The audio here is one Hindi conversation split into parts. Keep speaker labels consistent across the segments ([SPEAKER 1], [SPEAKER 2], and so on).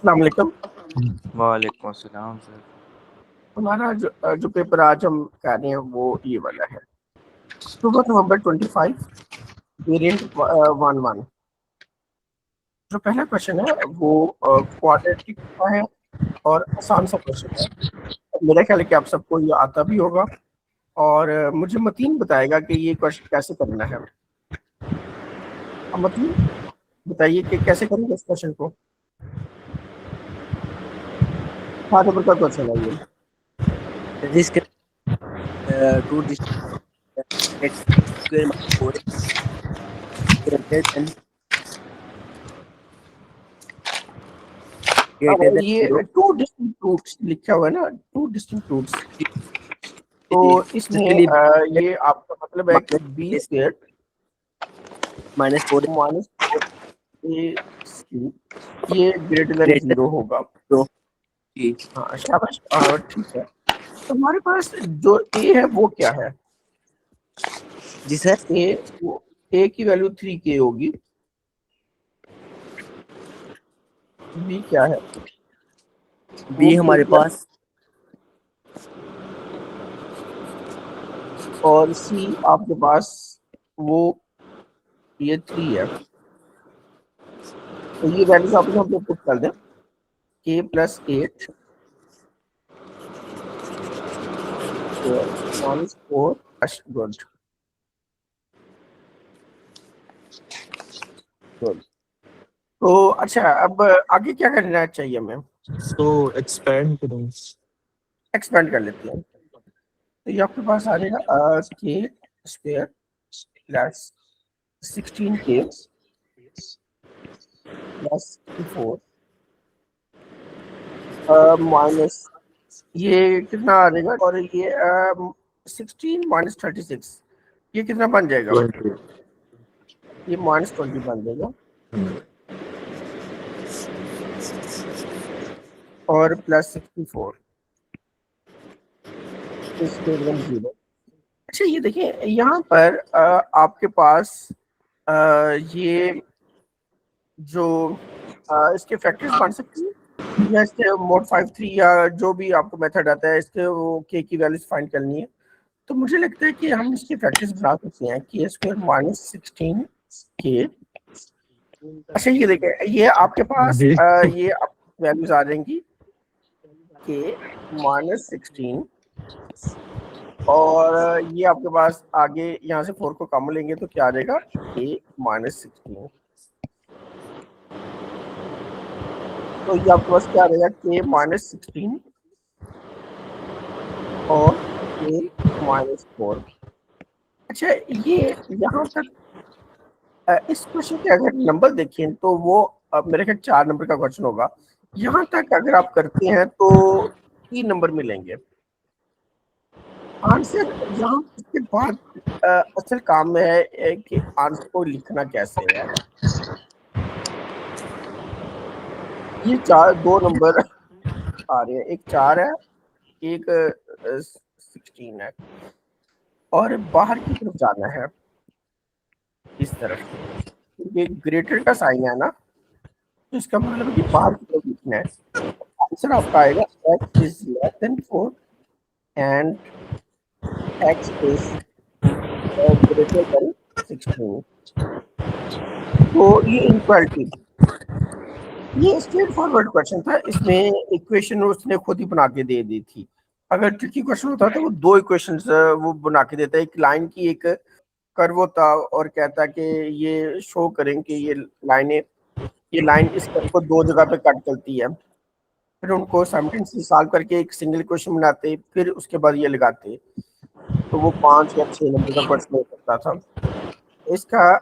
[SPEAKER 1] अस्सलाम वालेकुम।
[SPEAKER 2] वालेकुम अस्सलाम सर।
[SPEAKER 1] हमारा जो पेपर आज हम कर रहे हैं वो ये वाला है, अक्टूबर नवंबर 25, वेरिएंट 1-1। जो पहला क्वेश्चन है वो क्वाड्रेटिक का है और आसान सा क्वेश्चन है। मेरा ख्याल है कि आप सबको ये आता भी होगा और मुझे मतीन बताएगा कि ये क्वेश्चन कैसे करना है। अब मतीन बताइए कि कैसे करेंगे इस क्वेश्चन को। 7 नंबर का क्वेश्चन है ये।
[SPEAKER 3] This can two distinct x square minus 4x greater than
[SPEAKER 1] अब
[SPEAKER 3] greater than
[SPEAKER 1] ये
[SPEAKER 3] 0.
[SPEAKER 1] टू डिस्टिंक्ट रूट्स लिखा हुआ है ना, 2 डिस्टिंक्ट रूट्स। तो इसमें
[SPEAKER 3] इसके लिए
[SPEAKER 1] ये आपका मतलब है कि B
[SPEAKER 3] minus
[SPEAKER 1] square
[SPEAKER 3] minus 4
[SPEAKER 1] minus A C ये ग्रेटर देन
[SPEAKER 3] ग्रेटर
[SPEAKER 1] 0 होगा।
[SPEAKER 3] 0 जी
[SPEAKER 1] हाँ शाबाश, ठीक है। तो हमारे पास जो ए है वो क्या है?
[SPEAKER 3] जी सर।
[SPEAKER 1] वो ए की वैल्यू 3k होगी। बी क्या है? वो
[SPEAKER 3] बी
[SPEAKER 1] k
[SPEAKER 3] हमारे
[SPEAKER 1] की वैल्यू,
[SPEAKER 3] पास
[SPEAKER 1] और सी आपके पास वो ये 3 है। तो ये वैल्यूज आप यहाँ पे पुट कर दें, k + 8 -4 गुड गुड। तो अच्छा, अब आगे क्या करना चाहिए हमें?
[SPEAKER 4] तो एक्सपेंड करूँ।
[SPEAKER 1] एक्सपेंड कर लेते हैं। तो ये आपके पास आ जाएगा के square plus 16k plus 4 minus ये कितना आ जाएगा, और ये 16 माइनस 36 ये कितना बन जाएगा? ये -20 बन जाएगा और प्लस 64 0। अच्छा ये देखिए यहाँ पर आपके पास ये जो इसके फैक्टर्स बन सकती है, या इसके मोड 5-3 या जो भी आपको मेथड आता है इसके वो के की वैल्यूज फाइंड करनी है। तो मुझे लगता है कि हम इसके फैक्टर्स बना सकते हैं, के स्क्वायर -16 के। अच्छा ये देखिए ये आपके पास ये वैल्यूज आ जाएंगी के -16, और ये आपके पास आगे यहाँ से 4 को कॉमन लेंगे तो क्या आ जाएगा, के -16। तो ये आपके पास क्या रहेगा, के -16 और के -4। अच्छा ये यहाँ तक इस क्वेश्चन के अगर नंबर देखें तो वो मेरे ख्याल 4 नंबर का क्वेश्चन होगा। यहाँ तक अगर आप करते हैं तो 3 नंबर मिलेंगे। आंसर यहाँ इसके बाद असल काम में है कि आंसर को लिखना कैसे है। ये 2 नंबर आ रहे हैं, एक 4 है, एक 16 है, और बाहर की तरफ जाना है इस तरफ। ये ग्रेटर का साइन है ना, तो इसका मतलब है कि बाहर की तरफ लिखना है। आंसर आपका आएगा x is less than 4 and x is greater then 16। तो ये इनक्वालिटी, ये स्ट्रेट फॉरवर्ड क्वेश्चन था, इसमें इक्वेशन उसने खुद ही बना के दे दी थी। अगर ट्रिकी क्वेश्चन होता तो वो 2 इक्वेशंस वो बना के देता है, एक लाइन की एक कर्व होता और कहता कि ये शो करें कि ये लाइन इस कर्व को 2 जगह पे कट करती है। फिर उनको साइमल्टेनियसली सॉल्व करके एक सिंगल क्वेश्चन बनाते, फिर उसके बाद ये लगाते, तो वो 5 या 6 नंबर का क्वेश्चन हो सकता था। इसका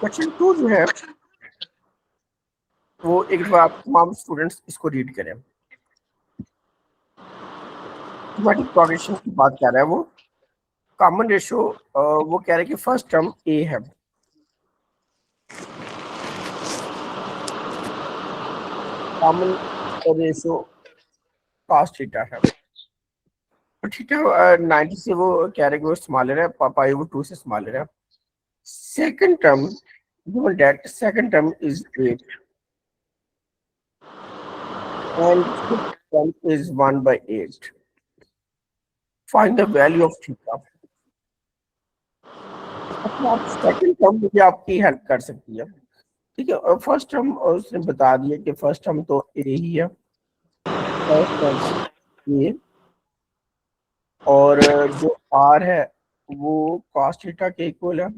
[SPEAKER 1] क्वेश्चन टू जो है वो एक बार आप तमाम स्टूडेंट्स इसको रीड करें। थीमेटिक प्रोग्रेशन की बात कर रहा है वो। कॉमन रेशो वो कह रहे हैं कि फर्स्ट टर्म ए है। कॉमन रेशो cos थीटा है। थीटा 90 से वो कह रहे हैं कि वो स्मॉलर है, पाई वो 2 से स्मॉलर है। Second term given that second term is 8 and fifth term is 1 by 8. Find the value of theta. अच्छा, आप सेकंड टर्म मुझे आपकी हेल्प कर सकती है, ठीक है। फर्स्ट टर्म उसने बता दिया कि फर्स्ट टर्म तो ए ही है, फर्स्ट टर्म ए, और जो आर है वो cos थीटा के इक्वल है।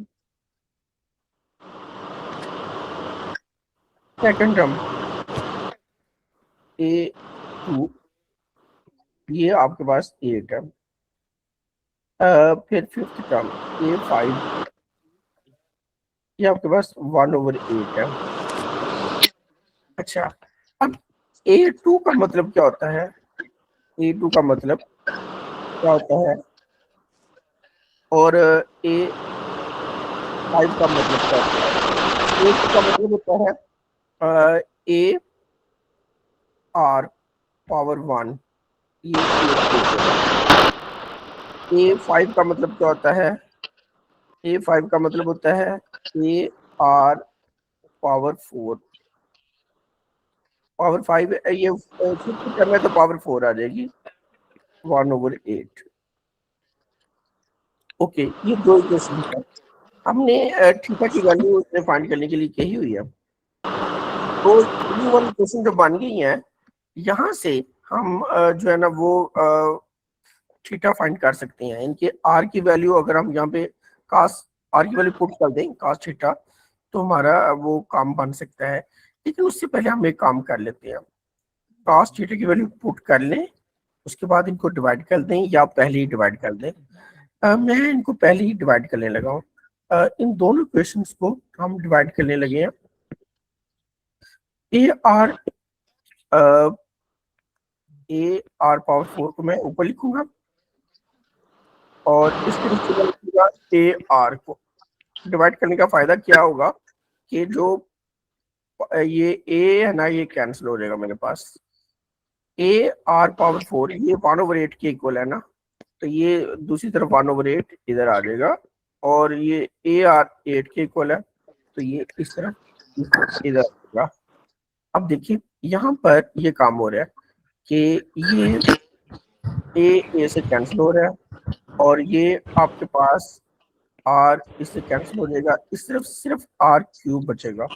[SPEAKER 1] सेकंड टर्म A2, ये आपके पास 8 है। फिर फिफ्थ टर्म A5, ये आपके पास 1/8 है। अच्छा, अब A2 का मतलब क्या होता है? A2 का मतलब क्या होता है और A5 का मतलब क्या होता है? A2 का मतलब होता है A R पावर 1, ये A5 का मतलब क्या होता है? A5 का मतलब होता है A R पावर 4, पावर 5, ये फिफ्थ टर्म है तो पावर 4 आ जाएगी, 1/8। ओके, ये दो इक्वेशन है, हमने थीटा की वैल्यू उसने फाइंड करने के लिए कही हुई है। तो ये वाली इक्वेशन जो बन गई है, यहाँ से हम जो है ना वो थीटा फाइंड कर सकते हैं। इनके आर की वैल्यू अगर हम यहाँ पे कास आर की वैल्यू पुट कर दें कास थीटा, तो हमारा वो काम बन सकता है। लेकिन उससे पहले हम एक काम कर लेते हैं, कास थीटा की वैल्यू पुट कर लें, उसके बाद इनको डिवाइड कर दें या पहले ही डिवाइड कर दें। मैं इनको पहले ही डिवाइड करने लगा हूँ। इन दोनों क्वेश्चंस को हम डिवाइड करने लगे हैं। ए आर पावर 4 को मैं ऊपर लिखूंगा और इस तरीके से लिखूंगा। ए आर को डिवाइड करने का फायदा क्या होगा कि जो ये ए है ना, ये कैंसिल हो जाएगा मेरे पास। ए आर पावर 4 ये 1/8 के इक्वल है ना, तो ये दूसरी तरफ 1/8 इधर आ जाएगा, और ये ए आर 8 के इक्वल है, तो ये इस तरफ इधर आएगा। अब देखिए यहाँ पर ये काम हो रहा है कि ये ए से कैंसिल हो रहा है, और ये आपके पास आर इससे कैंसिल हो जाएगा, इस तरफ सिर्फ आर क्यूब बचेगा,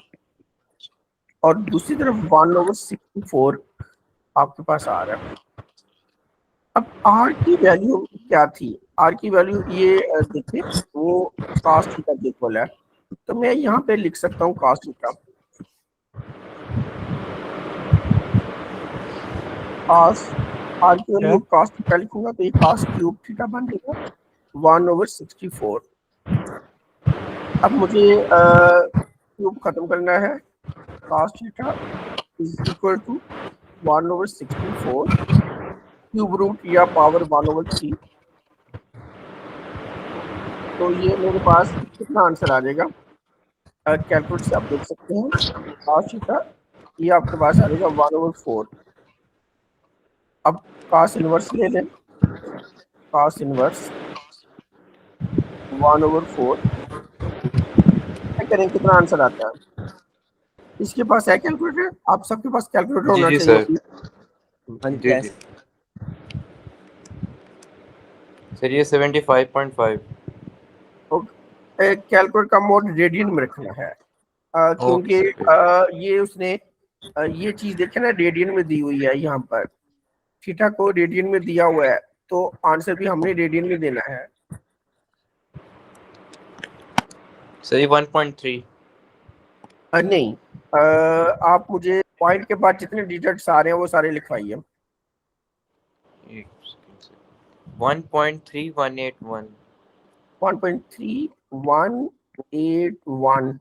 [SPEAKER 1] और दूसरी तरफ 1/64 आपके पास आ रहा है। अब आर की वैल्यू क्या थी? आर की वैल्यू ये देखिए वो cos थीटा के इक्वल है, तो मैं यहाँ पे लिख सकता हूँ cos थीटा। cos आर की वैल्यू cos थीटा लिखूंगा तो ये cos क्यूब थीटा बन जाएगा 1/64। अब मुझे क्यूब खत्म करना है, cos थीटा is equal to 1/64 cube root या पावर 1/3। तो ये मेरे पास कितना आंसर आ जाएगा? कैलकुलेट से आप देख सकते हैं, cos थीटा ये आपके पास आ जाएगा 1/4। अब cos इनवर्स ले लें, cos इनवर्स 1/4 करें, कितना आंसर आता है? इसके पास है कैलकुलेटर? आप सबके पास कैलकुलेटर होना
[SPEAKER 2] जी
[SPEAKER 1] चाहिए।
[SPEAKER 2] जी जी सर, ये 75.5।
[SPEAKER 1] कैलकुलेटर का मोड रेडियन में रखना है, क्योंकि ये उसने ये चीज देखे ना रेडियन में दी हुई है, यहाँ पर थीटा को रेडियन में दिया हुआ है, तो आंसर भी हमने रेडियन में देना है।
[SPEAKER 2] सर ये 1.3।
[SPEAKER 1] नहीं, आप मुझे पॉइंट के बाद जितने डिजिट्स आ रहे हैं वो सारे लिखवाइए।
[SPEAKER 2] 1.3181।
[SPEAKER 1] 1.3181।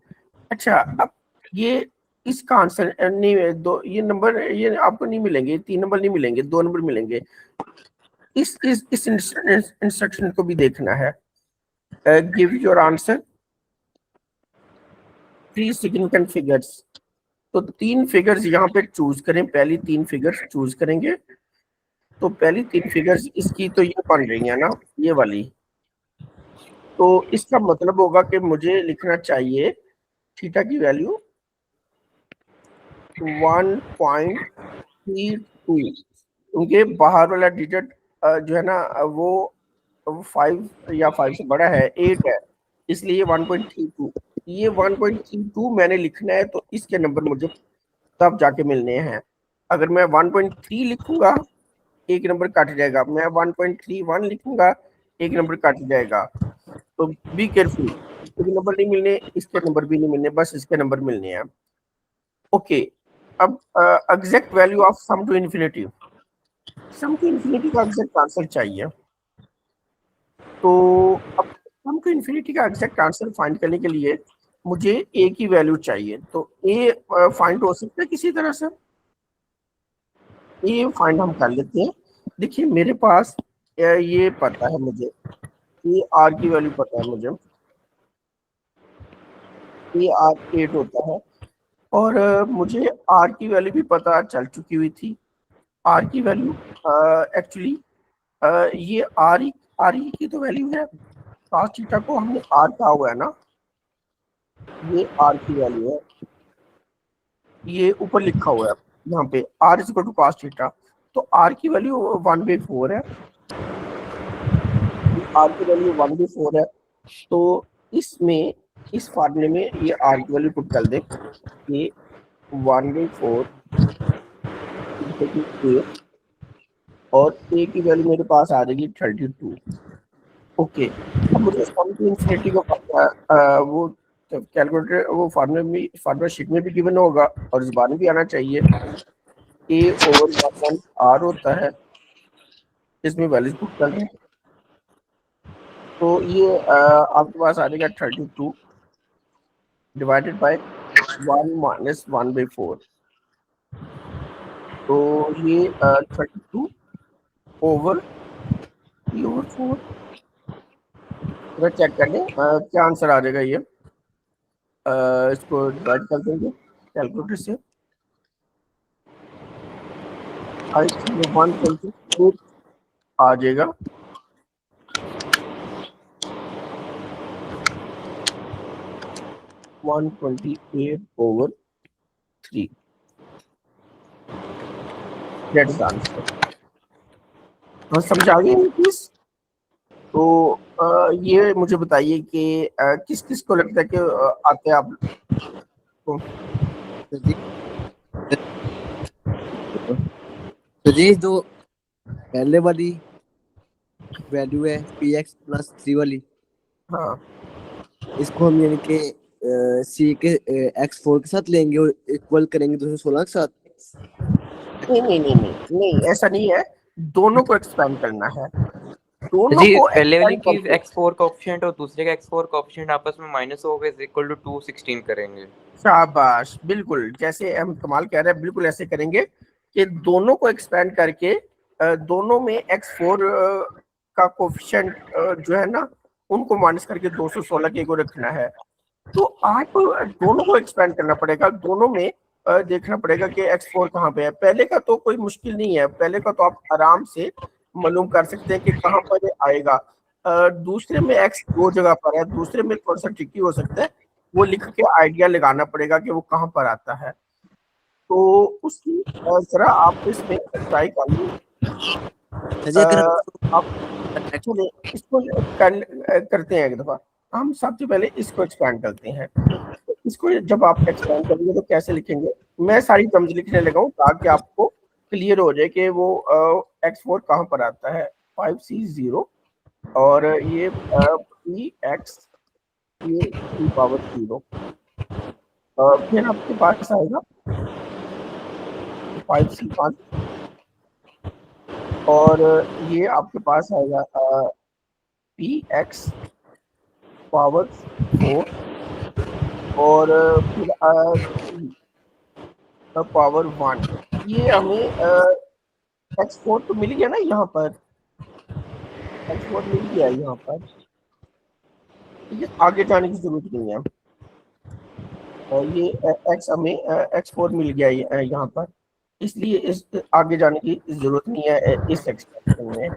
[SPEAKER 1] अच्छा, अब ये इसका आंसर नहीं, दो ये नंबर ये आपको नहीं मिलेंगे, 3 नंबर नहीं मिलेंगे, 2 नंबर मिलेंगे। इस इंस्ट्रक्शन को भी देखना है। Give your answer 3 significant figures. तो 3 फिगर्स यहाँ पे चूज करें, पहली 3 फिगर्स चूज करेंगे। तो पहली 3 फिगर्स इसकी तो ये बन रही है ना, ये वाली, तो इसका मतलब होगा कि मुझे लिखना चाहिए थीटा की वैल्यू 1.32, क्योंकि बाहर वाला डिजिट जो है ना वो 5 या 5 से बड़ा है, 8 है, इसलिए 1.32, ये 1.32 मैंने लिखना है, तो इसके नंबर मुझे तब जाके मिलने हैं। अगर मैं 1.3 लिखूंगा एक नंबर कट जाएगा, मैं 1.31 लिखूंगा एक नंबर कट जाएगा। तो बी केयरफुल, इसके नंबर नहीं मिलने, इसके नंबर भी नहीं मिलने, बस इसके नंबर मिलने हैं। ओके, अब exact value of sum to infinity, sum to infinity का एग्जैक्ट आंसर चाहिए। तो अब सम टू इन्फिनिटी का एग्जैक्ट आंसर फाइंड करने के लिए मुझे ए की वैल्यू चाहिए। तो ए फाइंड हो सकता है किसी तरह से, ए फाइंड हम कर लेते हैं। देखिए मेरे पास ये पता है मुझे, ये आर की वैल्यू पता है मुझे, ये आर 8 होता है, और मुझे आर की वैल्यू भी पता चल चुकी हुई थी। आर की वैल्यू एक्चुअली ये आर ई की तो वैल्यू है, cos थीटा को हमने आर कहा हुआ है ना, ये आर की वैल्यू है, ये ऊपर लिखा हुआ है यहाँ पे r is equal to cos theta. तो आर की वैल्यू 1/4 है, आर की वैल्यू 1/4 है। तो इसमें इस फार्मूले में ये आर की वैल्यू पुट कर दे, ये 1/4 a, और ए की वैल्यू मेरे पास आ जाएगी 32। ओके, अब मुझे सम टू इन्फिनिटी को वो कैलकुलेटर वो फार्मूला शीट में भी गिवन होगा और इस बार में भी आना चाहिए। a/1 r होता है, इसमें वैल्यूज पुट कर दें, तो ये आपके पास आ जाएगा 32 डिवाइडेड बाय 1 माइनस 1/4, तो ये 32 ओवर 3/4। अगर चेक कर लें क्या आंसर आ जाएगा ये, इसको डिवाइड कर देंगे कैलकुलेटर से, आई थिंक 128 आ जाएगा। (128/3) दैट इज आंसर। तो समझ आ गई प्लीज। तो ये मुझे बताइए कि किस किस को लगता है कि आते हैं आप तो?
[SPEAKER 3] तो जी जो पहले वाली वैल्यू है px प्लस 3 वाली,
[SPEAKER 1] हाँ
[SPEAKER 3] इसको हम यानी कि सी के x4 के साथ लेंगे और इक्वल करेंगे 216 के साथ।
[SPEAKER 1] नहीं, ऐसा नहीं है, दोनों को एक्सपेंड करना है, दोनों
[SPEAKER 2] जी
[SPEAKER 1] को
[SPEAKER 2] पहले वाली
[SPEAKER 1] एक्सपेंड
[SPEAKER 2] की
[SPEAKER 1] करके।
[SPEAKER 2] x4 कोएफिशिएंट और दूसरे का x4 कोएफिशिएंट आपस में माइनस हो गए, इक्वल टू 216 करेंगे।
[SPEAKER 1] शाबाश, बिल्कुल जैसे हम कमाल कह रहे हैं, बिल्कुल ऐसे करेंगे कि दोनों को एक्सपेंड करके दोनों में x4 का कोफिशिएंट जो है ना उनको माइनस करके 216 के को रखना है। तो आपको दोनों को एक्सपेंड करना पड़ेगा, दोनों में देखना पड़ेगा कि x4 कहाँ पे है। पहले का तो कोई मुश्किल नहीं है, पहले का तो आप आराम से मालूम कर सकते हैं कि कहाँ पर आएगा। दूसरे में x दो जगह पर है, दूसरे में थोड़ा सा ट्रिकी हो सकता है, वो लिख के आइडिया लगाना पड़ेगा कि वो कहाँ पर आता है। तो उसकी जरा आप इसमें ट्राई कर लीजिए। आप चलिए इसको करते हैं एक दफा, हम सबसे पहले इसको एक्सपैंड करते हैं। इसको जब आप एक्सपैंड करेंगे तो कैसे लिखेंगे, मैं सारी टर्म्स लिखने लगा हूँ ताकि आपको क्लियर हो जाए कि वो x4 कहाँ पर आता है। 5c0 और ये px ये e⁻0, फिर आपके पास आएगा 5c1 और ये आपके पास आएगा px⁻4 और फिर पावर 1। ये हमें x4 तो मिल गया ना, यहाँ पर x4 मिल गया यहाँ पर, ये आगे जाने की जरूरत नहीं है। ये x हमें x4 मिल गया यहाँ पर, इसलिए इस आगे जाने की जरूरत नहीं है इस एक्सपेंशन में।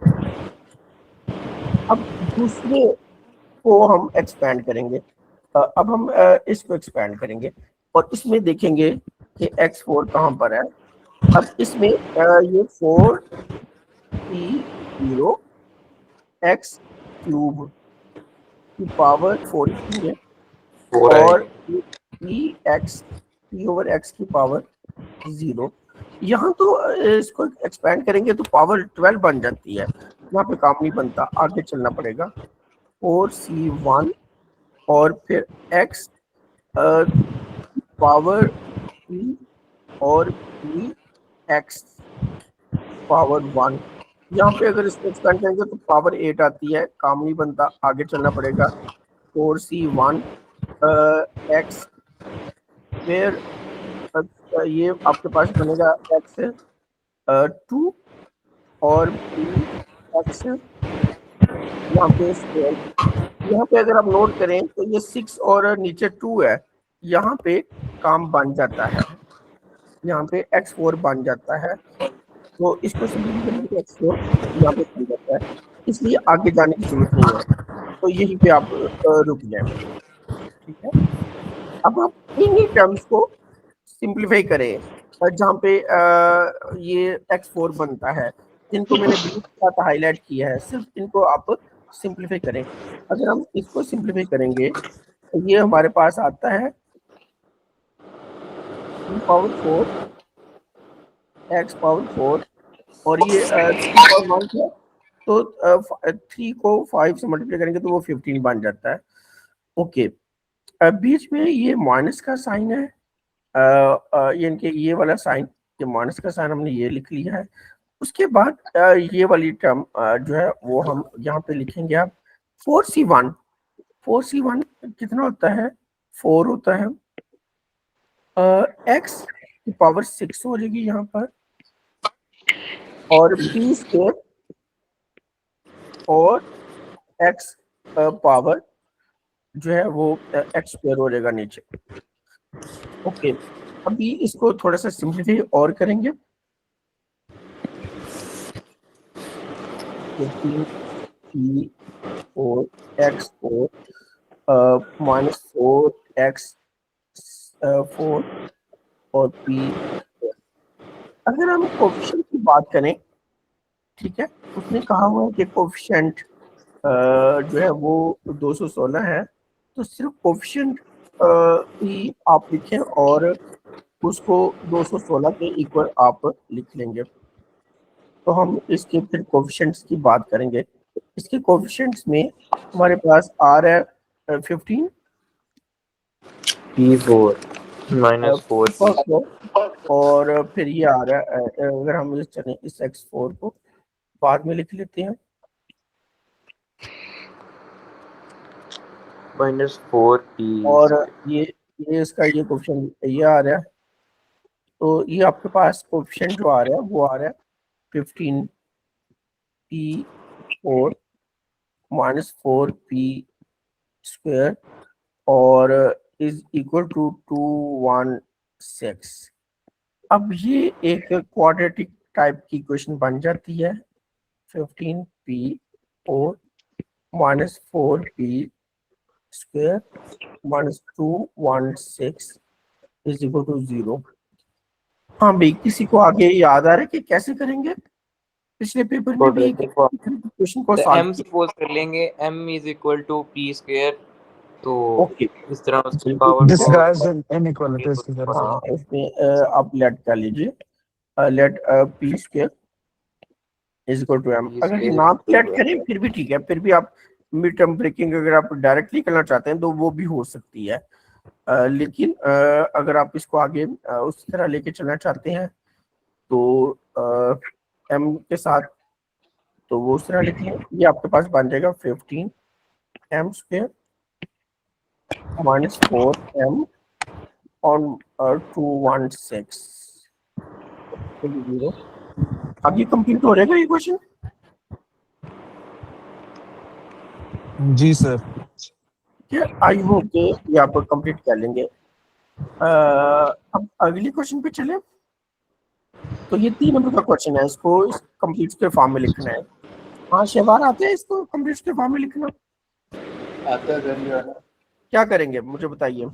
[SPEAKER 1] अब दूसरे को हम एक्सपेंड करेंगे, अब हम इसको एक्सपेंड करेंगे और इसमें देखेंगे कि x4 कहाँ पर है। अब इसमें ये 4 0 x क्यूब की पावर 14 है
[SPEAKER 2] 4
[SPEAKER 1] और
[SPEAKER 2] आएगा।
[SPEAKER 1] p ओवर x की पावर 0। यहाँ तो इसको एक्सपेंड करेंगे तो पावर 12 बन जाती है, यहाँ पे काम नहीं बनता, आगे चलना पड़ेगा। 4c1 और फिर x पावर p और p x पावर 1। यहाँ पे अगर इसको एक्सपेंड करेंगे तो पावर 8 आती है, काम नहीं बनता, आगे चलना पड़ेगा। 4c1 x फिर ये आपके पास बनेगा x 2 और p x यहाँ पे स्क्वायर। यहाँ पे अगर आप नोट करें तो ये 6 और नीचे 2 है, यहाँ पे काम बन जाता है, यहाँ पे x4 बन जाता है, तो इसको सिंपली करेंगे तो x4 यहाँ पे बन जाता है, इसलिए आगे जाने की जरूरत नहीं है, तो यहीं पे आप रुक जाए। ठीक है, अब आप इन्हीं टर्म्स को सिंप्लीफाई करें जहाँ पे ये x4 बनता है, जिनको मैंने ब्लू के साथ हाईलाइट किया है, सिर्फ इनको आप सिंप्लीफाई करें। अगर हम इसको सिंप्लीफाई करेंगे तो ये हमारे पास आता है पावर 4 x पावर 4 और ये 3 पावर 1 है, तो 3 को 5 से मल्टीप्लाई करेंगे तो वो 15 बन जाता है। ओके, बीच में ये माइनस का साइन है, यानी ये वाला साइन, ये माइनस का साइन हमने ये लिख लिया है। उसके बाद ये वाली टर्म जो है वो हम यहाँ पे लिखेंगे। आप 4c1 कितना होता है, 4 होता है, x की पावर 6 हो जाएगी यहाँ पर, और p स्क्वायर और x पावर जो है वो x स्क्वायर हो जाएगा नीचे। ओके, अभी इसको थोड़ा सा सिंप्लीफाई और करेंगे। 15p4 x4 माइनस 4x4 और p। अगर हम कोफिशिएंट की बात करें, ठीक है, उसने कहा हुआ है कि कोफिशिएंट जो है वो 216 है, तो सिर्फ कोफिशिएंट ही आप लिखें और उसको 216 के इक्वल आप लिख लेंगे। तो हम इसके फिर कोफिशिएंट्स की बात करेंगे। इसके कोफिशिएंट्स में हमारे पास आर है 15,
[SPEAKER 2] P4 -4
[SPEAKER 1] और फिर ये आ रहा है, अगर हम इस चलें इस x4 को बाद में लिख लेते हैं,
[SPEAKER 2] -4p
[SPEAKER 1] और ये इसका ये कोफिशिएंट ये आ रहा है, तो ये आपके पास कोफिशिएंट जो आ रहा है वो आ रहा है 15p4 -4p स्क्वायर और इज इक्वल टू 216। अब ये एक क्वाड्रेटिक टाइप की इक्वेशन बन जाती है। 15p4 -4p square -216 is equal to 0। हाँ भाई, किसी को आगे याद आ रहा है कि कैसे करेंगे? पिछले पेपर में भी क्वेश्चन को
[SPEAKER 2] तो
[SPEAKER 1] सॉल्व
[SPEAKER 2] m सपोज कर लेंगे, m = p², तो
[SPEAKER 1] ओके,
[SPEAKER 2] इस तरह उसकी power
[SPEAKER 4] This guy's an inequality इसकी तरह से.
[SPEAKER 1] हाँ उसमें आप लेट कर लीजिए, let p square is equal to m। अगर ना लेट करें फिर भी ठीक है, फिर भी आप मिड टर्म ब्रेकिंग अगर आप डायरेक्टली करना चाहते हैं तो वो भी हो सकती है, लेकिन अगर आप इसको आगे उस तरह लेके चलना चाहते हैं तो m के साथ, तो वो उस तरह लिखें। ये आपके पास बन जाएगा 15m स्क्वायर -4m और 216 0। अब ये कंप्लीट हो जाएगा ये क्वेश्चन।
[SPEAKER 4] जी सर.
[SPEAKER 1] आई होप कि ये आप कंप्लीट कर लेंगे। अब अगली क्वेश्चन पे चले। तो ये 3 नंबर का क्वेश्चन है, इसको कंप्लीट के फॉर्म में लिखना है। हाँ शहबार आते हैं इसको कंप्लीट के फॉर्म में लिखना?
[SPEAKER 5] आता है
[SPEAKER 1] क्या करेंगे मुझे बताइए।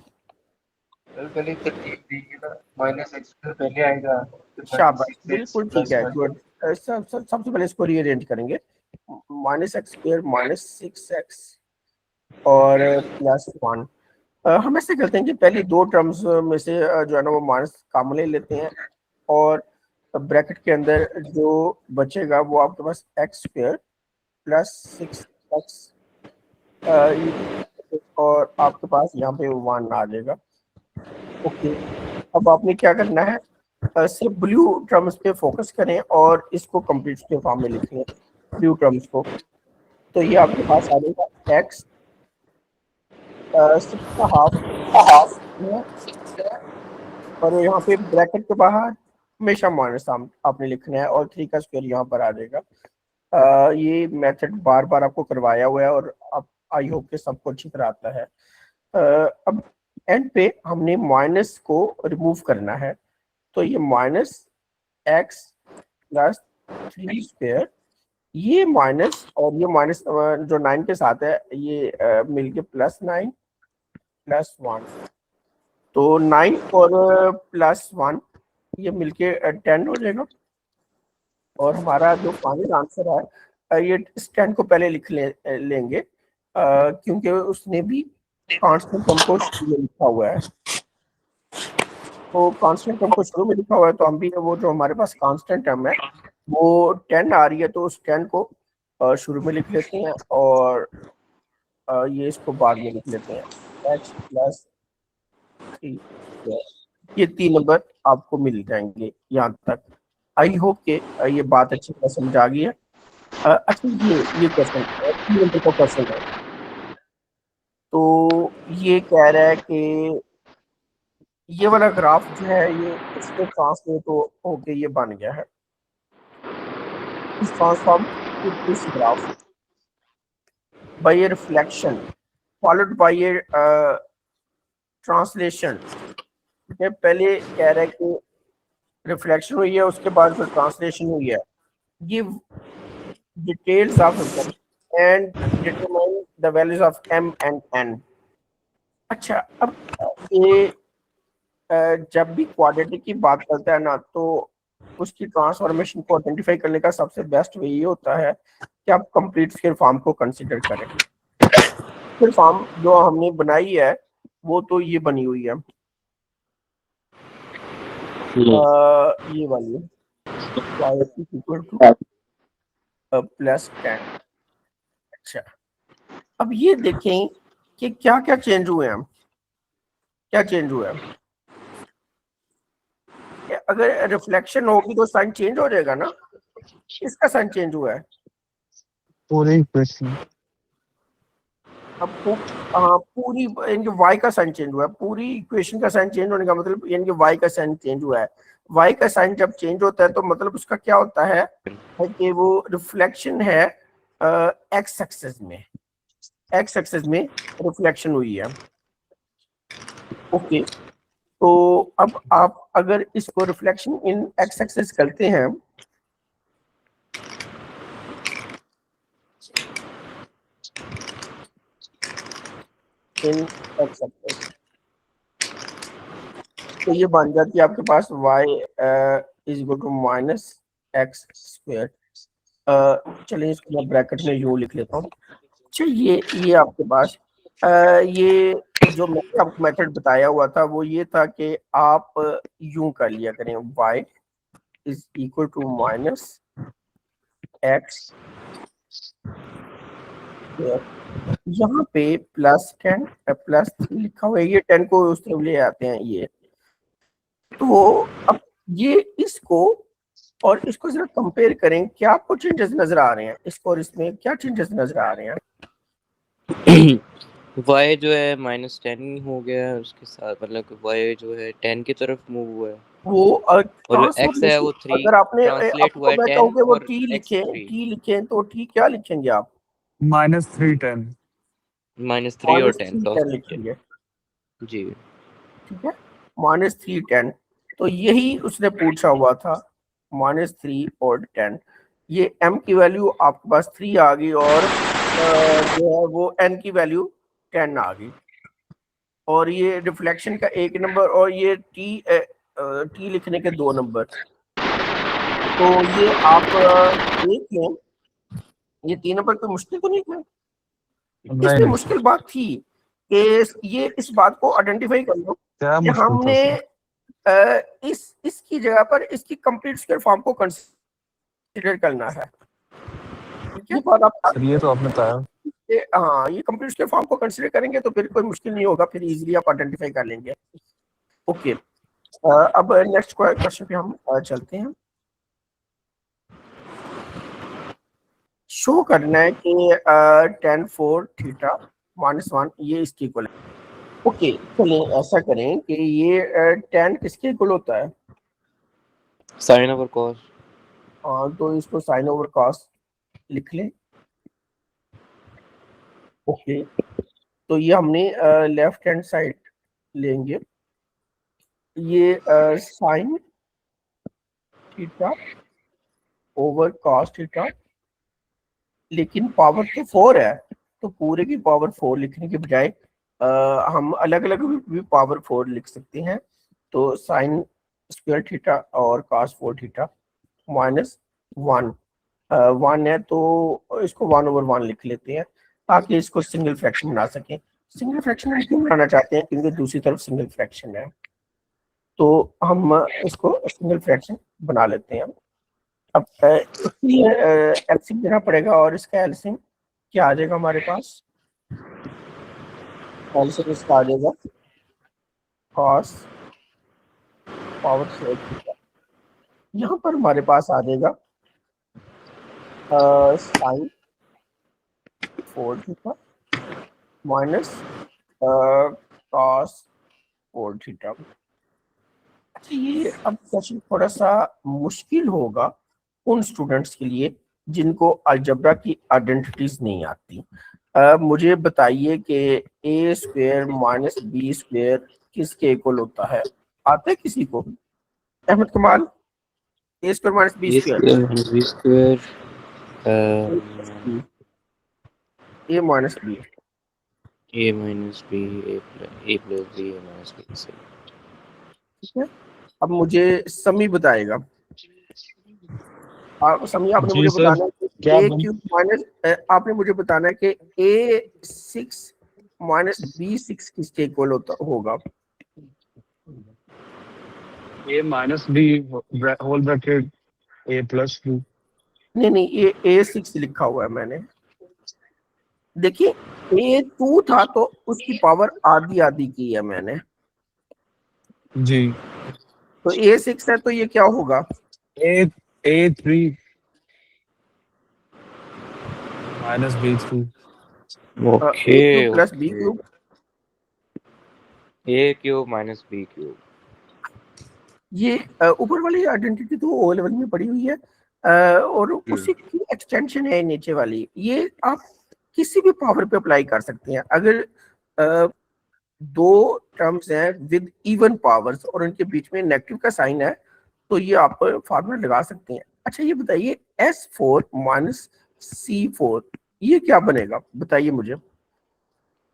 [SPEAKER 5] पहले तरतीब दीजिए ना, -x पहले आएगा, फिर
[SPEAKER 1] शाबाश,
[SPEAKER 5] 6x
[SPEAKER 1] बिल्कुल ठीक
[SPEAKER 5] प्लस
[SPEAKER 1] है,
[SPEAKER 5] 1।
[SPEAKER 1] गुड। सबसे पहले इसको रीअरेंज करेंगे, -x² -6x और +1। हम ऐसे करते हैं कि पहली दो टर्म्स में से जो है ना वो माइनस कॉमन ले लेते हैं, और ब्रैकेट के अंदर जो बचेगा वो आपके पास x² +6x और आपके पास यहाँ पे 1 आ जाएगा। ओके, अब आपने क्या करना है, सिर्फ ब्लू टर्म्स पे फोकस करें और इसको कंप्लीट के फॉर्म में लिखें, ब्लू टर्म्स को। तो ये आपके पास आ जाएगा x 6.5 और यहाँ पे ब्रैकेट के बाहर हमेशा माइनस आपने लिखना है, और 3 का स्क्वायर यहाँ पर आ जाएगा। ये मेथड बार बार आपको करवाया हुआ है और आप आई होप के सबको अच्छी तरह आता है। अब एंड पे हमने माइनस को रिमूव करना है, तो ये -x + 3² ये माइनस और ये माइनस जो 9 के साथ है ये मिलके +9 +1, तो 9 और +1 ये मिलके 10 हो जाएगा। और हमारा जो फाइनल आंसर है ये इस 10 को पहले लेंगे क्योंकि उसने भी कांस्टेंट टर्म को शुरू में लिखा हुआ है, तो कांस्टेंट टर्म को शुरू में लिखा हुआ है, तो हम भी वो जो हमारे पास कांस्टेंट टर्म है वो 10 आ रही है, तो उस 10 को शुरू में लिख लेते हैं और ये इसको बाद में लिख लेते हैं x + 3। ये 3 नंबर आपको मिल जाएंगे यहाँ तक। आई होप के ये बात अच्छी तरह समझ आ गई है। अच्छा, ये क्वेश्चन 3 नंबर का क्वेश्चन है, तो ये कह रहा है कि ये वाला ग्राफ जो है ये इसमें ट्रांसलेट होके ये बन गया है, इस transform this graph by a reflection followed by a translation. पहले कह रहा है कि रिफ्लेक्शन हुई है, उसके बाद फिर ट्रांसलेशन हुई है, give details of and determine the values of m and n। अच्छा, अब ये जब भी क्वाड्रेटिक की बात करता है ना, तो उसकी ट्रांसफॉर्मेशन को आइडेंटिफाई करने का सबसे बेस्ट वे ये होता है कि आप कंप्लीट स्फीयर फॉर्म को कंसीडर करें। स्फीयर फॉर्म जो हमने बनाई है वो तो ये बनी हुई है, ये वाली +10। अच्छा, अब ये देखें कि क्या क्या चेंज हुए हैं, क्या चेंज हुआ है। अगर रिफ्लेक्शन होगी तो साइन चेंज हो जाएगा ना, इसका साइन चेंज हुआ है।
[SPEAKER 4] पूरे इक्वेशन
[SPEAKER 1] अब पूरी यानी कि y का साइन चेंज हुआ है, पूरी इक्वेशन का साइन चेंज होने का मतलब यानी कि y का साइन चेंज हुआ है। y का साइन जब चेंज होता है तो मतलब उसका क्या होता है कि वो रिफ्लेक्शन है x एक्सिस में, x एक्सिस में रिफ्लेक्शन हुई है। ओके, तो अब आप अगर इसको रिफ्लेक्शन इन x एक्सिस करते हैं इन x एक्सिस, तो ये बन जाती है आपके पास y = -x²। चलिए इसको मैं ब्रैकेट में यूं लिख लेता हूँ। अच्छा, ये आपके पास ये जो मैंने आपको मेथड बताया हुआ था वो ये था कि आप यूं कर लिया करें, y = -x²। यहाँ पे +10 +3 लिखा हुआ है, ये 10 को उस तरफ ले आते हैं ये। तो अब ये इसको और इसको जरा कंपेयर करें, क्या आपको चेंजेस नजर आ रहे हैं, इसको और इसमें क्या चेंजेस नजर आ रहे हैं।
[SPEAKER 2] y जो है -10 हो गया है, उसके साथ मतलब y जो है 10 की तरफ मूव हुआ है,
[SPEAKER 1] वो
[SPEAKER 2] और जो x है वो 3
[SPEAKER 1] अगर आपने
[SPEAKER 2] ट्रांसलेट हुआ
[SPEAKER 1] आपको
[SPEAKER 2] है
[SPEAKER 1] मैं
[SPEAKER 2] 10
[SPEAKER 1] कहूँ कि वो
[SPEAKER 2] और
[SPEAKER 1] t
[SPEAKER 2] x 3
[SPEAKER 1] लिखें तो t क्या लिखेंगे आप,
[SPEAKER 4] -310
[SPEAKER 2] -3 और 10
[SPEAKER 1] -310 लिखेंगे,
[SPEAKER 2] जी।
[SPEAKER 1] ठीक है, -310। तो यही उसने पूछा हुआ था, -3 और 10। ये m की वैल्यू आपके पास 3 आ गई और जो है वो n की वैल्यू 10 आ गई। और ये रिफ्लेक्शन का 1 नंबर और ये टी लिखने के 2 नंबर। तो ये आप देख लें, ये 3 नंबर कोई मुश्किल तो नहीं है।
[SPEAKER 4] नहीं
[SPEAKER 1] इसमें
[SPEAKER 4] नहीं
[SPEAKER 1] मुश्किल बात थी कि ये इस बात को आइडेंटिफाई कर लो
[SPEAKER 4] क्या
[SPEAKER 1] कि
[SPEAKER 4] मुश्किल था
[SPEAKER 1] हमने
[SPEAKER 4] सर?
[SPEAKER 1] इसकी जगह पर इसकी कंप्लीट स्क्वायर फॉर्म को कंसीडर करना है। ये बात आप
[SPEAKER 4] सर ये तो आपने बताया।
[SPEAKER 1] हाँ, ये कंप्लीट स्क्वायर फॉर्म को कंसीडर करेंगे तो फिर कोई मुश्किल नहीं होगा, फिर इजीली आप आइडेंटिफाई कर लेंगे। ओके, अब नेक्स्ट क्वेश्चन पे हम चलते हैं। शो करना है कि tan 4 थीटा -1 ये इसके इक्वल है। ओके, चलिए ऐसा करें कि ये tan किसके इक्वल होता है?
[SPEAKER 2] Sine over cos.
[SPEAKER 1] तो इसको साइन ओवर कॉस लिख लें। ओके, तो ये हमने लेफ्ट हैंड साइड लेंगे, ये sine theta over cos theta, लेकिन पावर तो 4 है, तो पूरे की पावर 4 लिखने के बजाय हम अलग अलग भी पावर 4 लिख सकते हैं। तो साइन स्क्वायर थीटा और कॉस 4 थीटा -1 1 है, तो इसको 1/1 लिख लेते हैं ताकि इसको सिंगल फ्रैक्शन बना सकें। सिंगल फ्रैक्शन हम क्यों बनाना चाहते हैं? क्योंकि दूसरी तरफ सिंगल फ्रैक्शन है, तो हम इसको सिंगल फ्रैक्शन बना लेते हैं। अब इसलिए एलसीएम देना पड़ेगा, और इसका एलसीएम क्या आ जाएगा हमारे पास? एलसीएम इसका आ जाएगा cos पावर 4 थीटा। यहाँ पर हमारे पास आ जाएगा sine 4 theta minus cos 4 theta. अच्छा, ये अब क्वेश्चन थोड़ा सा मुश्किल होगा उन स्टूडेंट्स के लिए जिनको अलजेब्रा की आइडेंटिटीज नहीं आती। मुझे बताइए कि A square minus B square किसके इक्वल होता है? आता है किसी को? Ahmad Kamal, A square minus B
[SPEAKER 2] A
[SPEAKER 1] square,
[SPEAKER 2] square minus B square,
[SPEAKER 1] A minus B.
[SPEAKER 2] A minus B, A plus B, A minus B से।
[SPEAKER 1] ठीक है, अब मुझे समी बताएगा। समी, आपने
[SPEAKER 4] जी
[SPEAKER 1] मुझे
[SPEAKER 4] सर,
[SPEAKER 1] बताना है कि
[SPEAKER 4] क्या
[SPEAKER 1] ए क्यूब माइनस, आपने मुझे बताना है कि A6 माइनस B6 किसके इक्वल होगा?
[SPEAKER 4] ए माइनस बी होल ब्रैकेट ए प्लस बी।
[SPEAKER 1] नहीं, ये A6 लिखा हुआ है मैंने। देखिए, A2 था तो उसकी पावर आधी आधी की है मैंने,
[SPEAKER 4] जी,
[SPEAKER 1] तो A6 है तो ये क्या होगा?
[SPEAKER 4] A3 minus B3।
[SPEAKER 2] Okay
[SPEAKER 1] A cube plus B
[SPEAKER 2] okay,
[SPEAKER 1] cube.
[SPEAKER 2] A cube minus b cube.
[SPEAKER 1] ये ऊपर वाली आइडेंटिटी तो ओ लेवल में पड़ी हुई है, और उसी की एक्सटेंशन है नीचे वाली। ये आप किसी भी पावर पे अप्लाई कर सकते हैं। अगर दो टर्म्स हैं विद इवन पावर्स और उनके बीच में नेगेटिव का साइन है, तो ये आप फॉर्मूला लगा सकते हैं। अच्छा, ये बताइए S4 माइनस C4 ये क्या बनेगा? बताइए मुझे।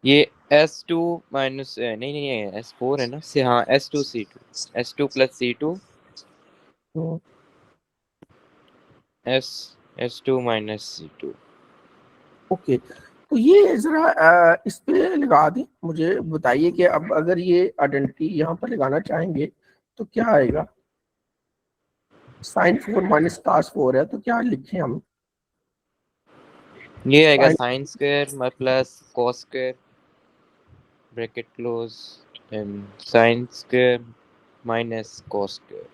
[SPEAKER 2] ये S2 माइनस नहीं नहीं S4 है ना से, हाँ S2 C2, S2 plus C2 S2 minus C2।
[SPEAKER 1] Okay, तो ये जरा इस पे लगा दें। मुझे बताइए कि अब अगर ये आइडेंटिटी यहाँ पर लगाना चाहेंगे तो क्या आएगा? साइन 4 माइनस कॉस 4 है, तो क्या लिखें हम?
[SPEAKER 2] ये आएगा
[SPEAKER 1] sin
[SPEAKER 2] sine square plus cos square bracket close and sine square minus cos square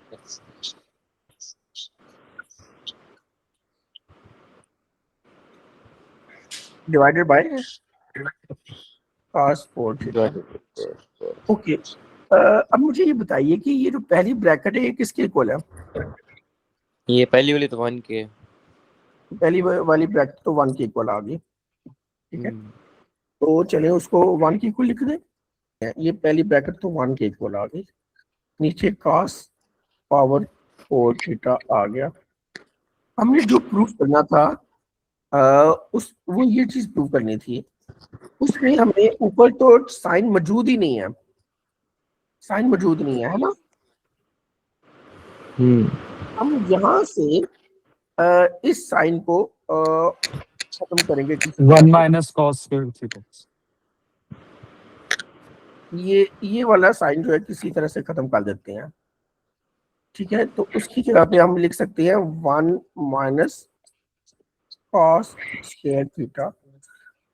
[SPEAKER 1] divided by cos 4 theta. Okay, अब मुझे ये बताइए कि ये जो पहली ब्रैकेट है ये किसके इक्वल है?
[SPEAKER 2] ये पहली वाली तो 1 के।
[SPEAKER 1] पहली वाली ब्रैकेट तो 1 के इक्वल आ गई। ठीक है, तो चलिए उसको 1 के इक्वल लिख दें। ये पहली ब्रैकेट तो 1 के इक्वल आ गई। नीचे cos पावर 4 थीटा आ गया। हमने जो प्रूफ करना था वो ये चीज प्रूव करनी थी उसमें हमें ऊपर तो साइन मौजूद ही नहीं है, साइन मौजूद नहीं है ना। हम यहाँ से इस साइन को खत्म करेंगे किसी तरह
[SPEAKER 4] 1
[SPEAKER 1] से।
[SPEAKER 4] minus cos square theta.
[SPEAKER 1] ये वाला साइन जो है किसी तरह से खत्म कर देते हैं, ठीक है। तो उसकी जगह पे हम लिख सकते हैं 1 माइनस कॉस स्क्वायर थीटा,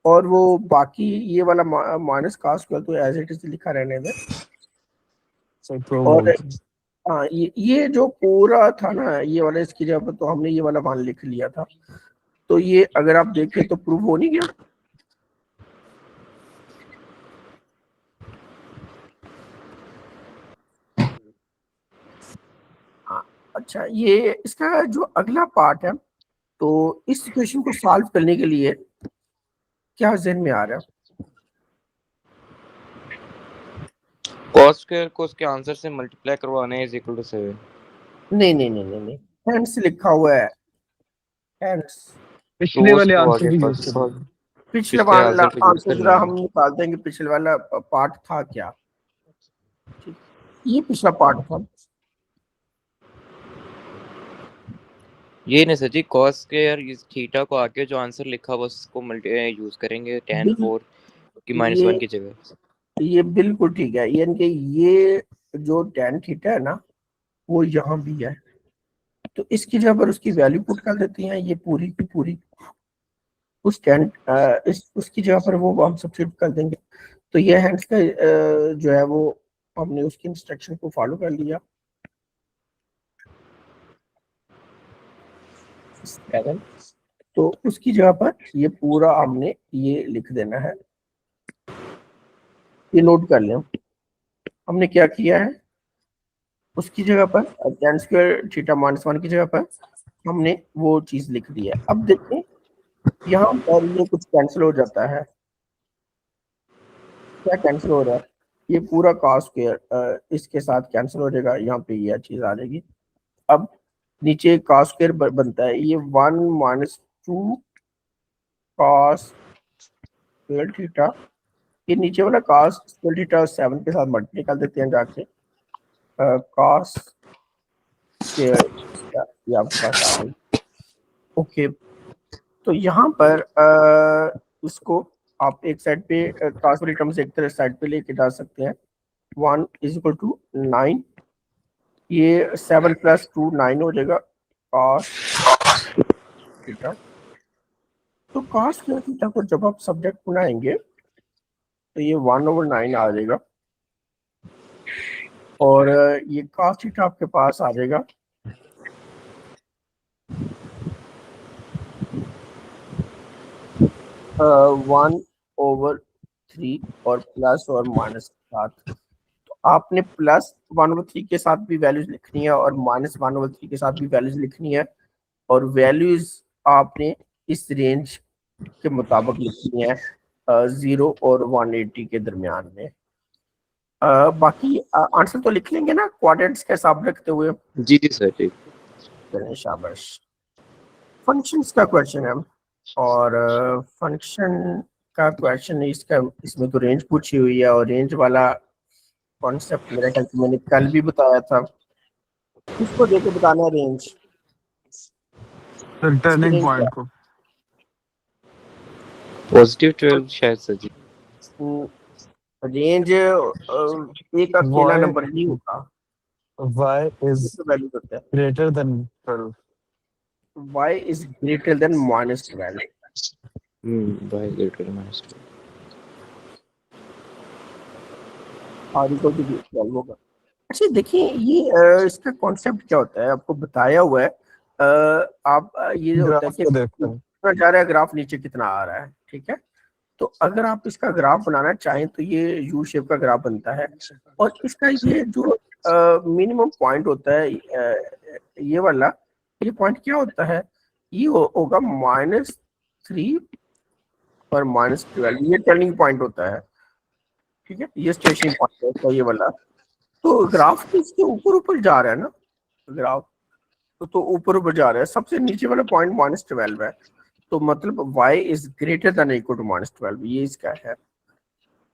[SPEAKER 1] और वो बाकी ये वाला माइनस कॉस स्क्वायर तो एज इट इज लिखा रहने दें।
[SPEAKER 4] So pro
[SPEAKER 1] और
[SPEAKER 4] voltage.
[SPEAKER 1] हाँ, ये जो पूरा था ना ये वाला, इसकी जगह पर तो हमने ये वाला मान लिख लिया था। तो ये अगर आप देखें तो प्रूव हो नहीं गया। हाँ, अच्छा, ये इसका जो अगला पार्ट है, तो इस इक्वेशन को सॉल्व करने के लिए क्या ज़हन में आ रहा है?
[SPEAKER 2] cos स्क्वायर को उसके आंसर से मल्टीप्लाई करवाना है इज इक्वल टू 7।
[SPEAKER 1] नहीं नहीं नहीं नहीं नहीं, हेंस लिखा हुआ है, हेंस।
[SPEAKER 4] पिछले वाले
[SPEAKER 2] तो
[SPEAKER 4] आंसर
[SPEAKER 2] आगे
[SPEAKER 4] भी
[SPEAKER 2] पर
[SPEAKER 4] यूज करेंगे.
[SPEAKER 1] पिछले
[SPEAKER 2] पिछले
[SPEAKER 1] वाला
[SPEAKER 2] आंसर पे यूज
[SPEAKER 1] आंसर जरा
[SPEAKER 2] करना
[SPEAKER 1] हम
[SPEAKER 2] है।
[SPEAKER 1] निकाल देंगे, पिछले वाला पार्ट था क्या, ठीक, ये पिछला पार्ट था।
[SPEAKER 2] ये नहीं सर जी, cos स्क्वायर इस थीटा को आके जो आंसर लिखा हुआ उसको यूज करेंगे tan 4 की -1 की जगह।
[SPEAKER 1] ये बिल्कुल ठीक है, यानी कि ये जो tan थीटा है ना वो यहाँ भी है, तो इसकी जगह पर उसकी वैल्यू पुट कर देती हैं, ये पूरी की पूरी उस tan इस उसकी जगह पर वो हम सब्स्टिट्यूट कर देंगे। तो ये हैंड्स का जो है वो हमने उसकी इंस्ट्रक्शन को फॉलो कर लिया। 7, तो उसकी जगह पर ये पूरा हमने ये लिख देना है। ये नोट कर लें हमने क्या किया है, उसकी जगह पर tan स्क्वायर थीटा -1 की जगह पर हमने वो चीज लिख दी है। अब देखें यहाँ पर ये कुछ कैंसिल हो जाता है, क्या कैंसिल हो रहा है, ये पूरा cos स्क्वायर इसके साथ कैंसिल हो जाएगा, यहाँ पे ये चीज आ जाएगी। अब नीचे cos स्क्वायर बनता है, ये 1 माइनस 2 cos स्क्वायर थीटा, ये नीचे वाला cos स्क्वायर थीटा 7 के साथ मल्टीप्लाई कर देते हैं जाके, cos स्क्वायर थीटा ये आपके पास आ गई। ओके, तो यहाँ पर उसको आप एक साइड पे cos वाली टर्म से एक तरह साइड पे लेके जा सकते हैं। 1 इज इक्वल टू 9, ये 7 प्लस 2 9 हो जाएगा cos थीटा। तो cos थीटा को जब आप सब्जेक्ट बनाएंगे तो ये 1/9 आ जाएगा, और ये cos थीटा आपके पास आ जाएगा 1/3 और प्लस और माइनस के साथ। तो आपने प्लस 1/3 के साथ भी वैल्यूज लिखनी है और -1/3 के साथ भी वैल्यूज लिखनी है, और वैल्यूज आपने इस रेंज के मुताबिक लिखनी है 0 और 180 के दरमियान में। बाकी आंसर तो लिख लेंगे ना क्वाड्रेंट्स का हिसाब रखते हुए।
[SPEAKER 2] जी जी सर जी।
[SPEAKER 1] चलें, शाबाश। फंक्शंस का क्वेश्चन है, और फंक्शन का क्वेश्चन इसका, इसमें तो रेंज पूछी हुई है, और रेंज वाला कॉन्सेप्ट मेरा ख्याल से मैंने कल भी बताया था। किसको देके बताना है रेंज,
[SPEAKER 4] टर्निंग पॉइंट को.
[SPEAKER 2] +12 शायद सर जी।
[SPEAKER 1] रेंज एक अकेला
[SPEAKER 4] Y
[SPEAKER 1] नंबर नहीं होता,
[SPEAKER 4] y is
[SPEAKER 1] इसका वैल्यू होता है
[SPEAKER 4] greater than 12.
[SPEAKER 1] y is greater than -12।
[SPEAKER 2] y greater than -2।
[SPEAKER 1] और इक्वल टू 12 होगा। अच्छा देखिए, ये इसका कॉन्सेप्ट क्या होता है आपको बताया हुआ है। आप ये होता है
[SPEAKER 4] ग्राफ
[SPEAKER 1] कि
[SPEAKER 4] को देखते हैं.
[SPEAKER 1] कितना जा रहा है ग्राफ, नीचे कितना आ रहा है, ठीक है। तो अगर आप इसका ग्राफ बनाना चाहें तो ये यू शेप का ग्राफ बनता है, और इसका ये जो मिनिमम पॉइंट होता है ये वाला, ये पॉइंट क्या होता है, ये होगा -3 और -12, ये टर्निंग पॉइंट होता है, ठीक है। ये स्टेशनिंग पॉइंट होता है ये वाला। तो ग्राफ तो इसके ऊपर ऊपर जा रहा है ना, ग्राफ तो ऊपर ऊपर जा रहा है, सबसे नीचे वाला पॉइंट -12 है। तो मतलब y is greater than equal to -12, ये इसका है।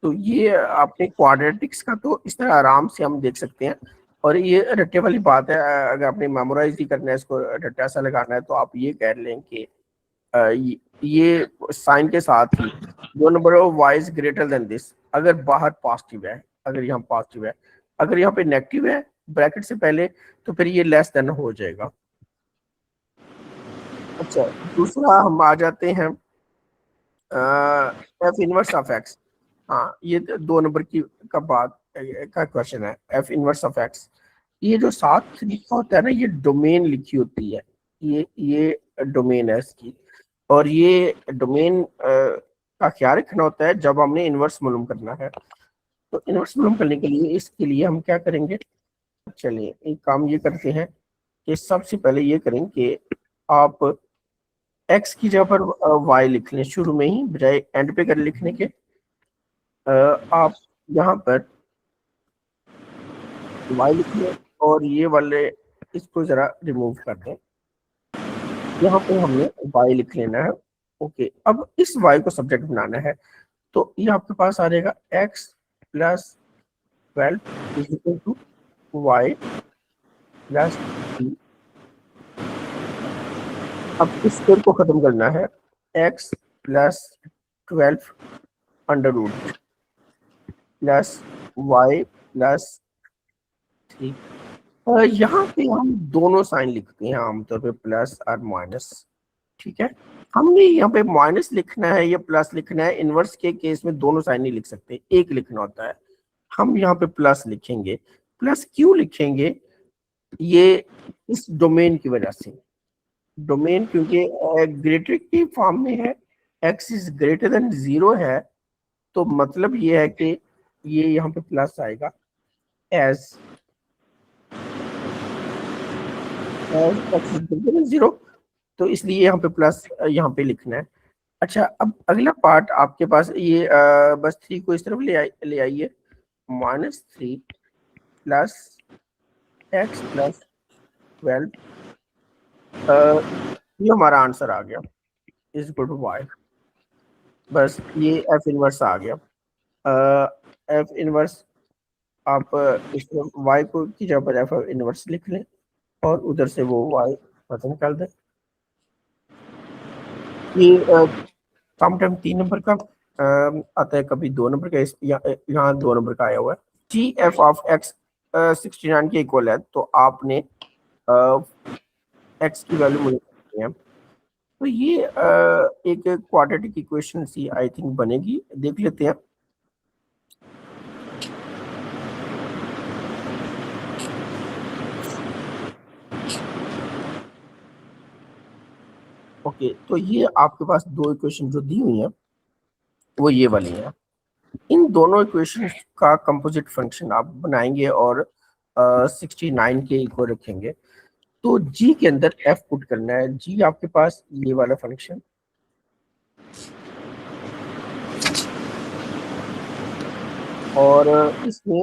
[SPEAKER 1] तो ये आपने क्वाड्रेटिक्स का तो इस तरह आराम से हम देख सकते हैं, और ये रट्टे वाली बात है। अगर आपने मेमोराइज ही करना है इसको, रट्टा सा लगाना है, तो आप ये कह लें कि ये साइन के साथ ही दो number of y is greater then this, अगर बाहर पॉजिटिव है, अगर यहाँ पॉजिटिव है, अगर यहाँ पे नेगेटिव है ब्रैकेट से पहले, तो फिर ये लेस देन हो जाएगा। अच्छा, दूसरा हम आ जाते हैं एफ इनवर्स ऑफ एक्स। हाँ, ये 2 नंबर की का बात का क्वेश्चन है, एफ इनवर्स ऑफ एक्स। ये जो साथ लिखा होता है ना, ये डोमेन लिखी होती है, ये डोमेन है इसकी, और ये डोमेन का ख्याल रखना होता है जब हमने इनवर्स मालूम करना है। तो इनवर्स मालूम करने के लिए, इसके लिए हम क्या करेंगे, चलिए एक काम ये करते हैं कि सबसे पहले ये करें कि आप x की जगह पर y लिख लें शुरू में ही, बजाय एंड पे कर लिखने के। आप यहाँ पर y लिख लें और ये वाले इसको जरा रिमूव कर दें। यहाँ पे हमने y लिख लेना है। ओके, अब इस y को सब्जेक्ट बनाना है, तो ये आपके पास आ जाएगा x plus 12 is equal to y plus 3। अब इस स्क्वायर को खत्म करना है, x plus 12 under root plus y plus 3। यहाँ पे हम दोनों साइन लिखते हैं आमतौर पे, प्लस और माइनस। ठीक है, हमने यहाँ पे माइनस लिखना है या प्लस लिखना है, इनवर्स के केस में दोनों साइन नहीं लिख सकते, एक लिखना होता है। हम यहाँ पे प्लस लिखेंगे। प्लस क्यों लिखेंगे, ये इस डोमेन की वजह से। डोमेन क्योंकि ग्रेटर की फॉर्म में है, x इज ग्रेटर देन 0 है, तो मतलब ये है कि ये यहाँ पे प्लस आएगा as x is greater than 0, तो इसलिए यहाँ पे प्लस यहाँ पे लिखना है। अच्छा, अब अगला पार्ट आपके पास ये बस 3 को इस तरफ ले आइए, -3 प्लस x प्लस 12, ये हमारा आंसर आ गया इज इक्वल टू y। बस ये एफ इनवर्स आ गया। एफ इनवर्स आप इस y को की जगह पर एफ इनवर्स लिख लें और उधर से वो y खत्म कर दें। ये समटाइम 3 नंबर का आता है, कभी 2 नंबर का, यहाँ 2 नंबर का आया हुआ है। जी एफ ऑफ एक्स 69 के इक्वल है, तो आपने x की वैल्यू मुझे करनी है। तो ये एक quadratic equation see I think बनेगी, देख लेते हैं। ओके, तो ये आपके पास 2 इक्वेशन जो दी हुई हैं वो ये वाली हैं। इन दोनों इक्वेशन का कंपोजिट फंक्शन आप बनाएंगे और 69 के इक्वल रखेंगे। तो जी के अंदर एफ पुट करना है। जी आपके पास ये वाला फंक्शन, और इसमें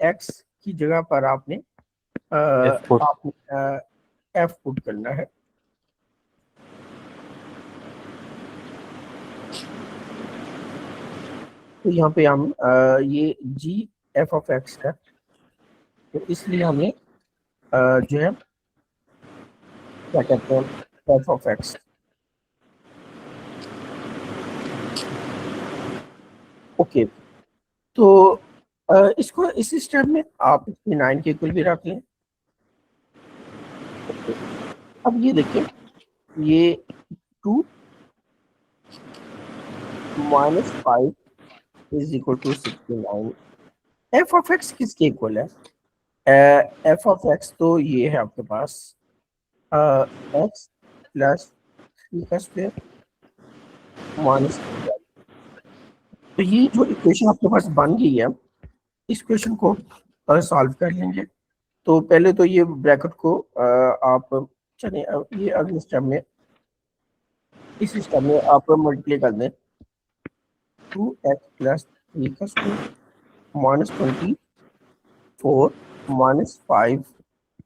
[SPEAKER 1] एक्स की जगह पर आपने एफ पुट करना है। तो यहाँ पे हम ये जी एफ ऑफ एक्स है, तो इसलिए हमें जो है क्या कहते हैं, एफ ऑफ एक्स। ओके, तो इसको इस स्टेप में आप 9 के इक्वल भी रख लें। अब ये देखिए, ये 2 minus 5 is equal to 69। F of x किसके इक्वल है? एफ ऑफ एक्स तो ये है आपके पास एक्स प्लस 3 का स्क्वायर माइनस। तो ये जो इक्वेशन आपके पास बन गई है, इस क्वेश्चन को सॉल्व कर लेंगे। तो पहले तो ये ब्रैकेट को आप चलिए, ये अगले स्टेप में, इस स्टेप में आप मल्टीप्लाई कर दें, 2x प्लस 3 का square minus 24 minus 5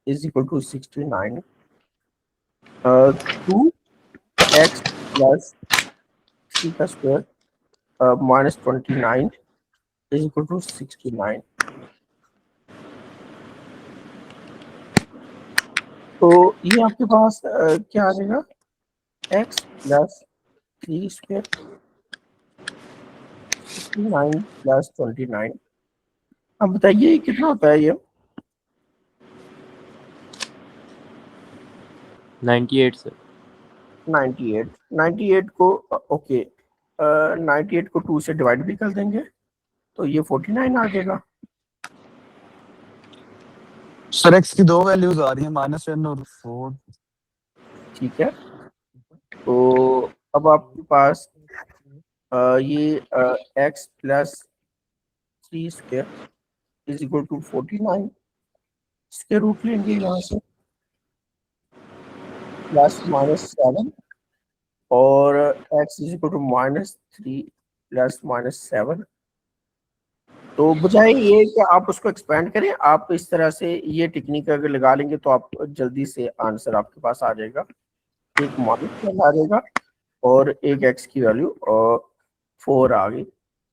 [SPEAKER 1] is equal to 69। 2x plus 3 का square minus 29 is equal to 69। तो ये आपके पास क्या आ जाएगा, x प्लस 3 स्क्वायर 69 प्लस 29। अब बताइए ये कितना होता है, ये
[SPEAKER 2] 98 सर।
[SPEAKER 1] 98 को ओके 98 को 2 से डिवाइड भी कर देंगे तो ये 49 आ जाएगा।
[SPEAKER 4] सर एक्स की दो वैल्यूज आ रही हैं, -10 और 4।
[SPEAKER 1] ठीक है, तो अब आपके पास ये x plus 3 square is equal to 49, इसके रूट लेंगे यहाँ से प्लस -7 और x is equal to -3 plus -7। तो बजाय ये कि आप उसको एक्सपेंड करें, आप इस तरह से ये टेक्निक अगर लगा लेंगे तो आप जल्दी से आंसर आपके पास आ जाएगा। एक -12 आ जाएगा और एक x की वैल्यू और 4 आ गई।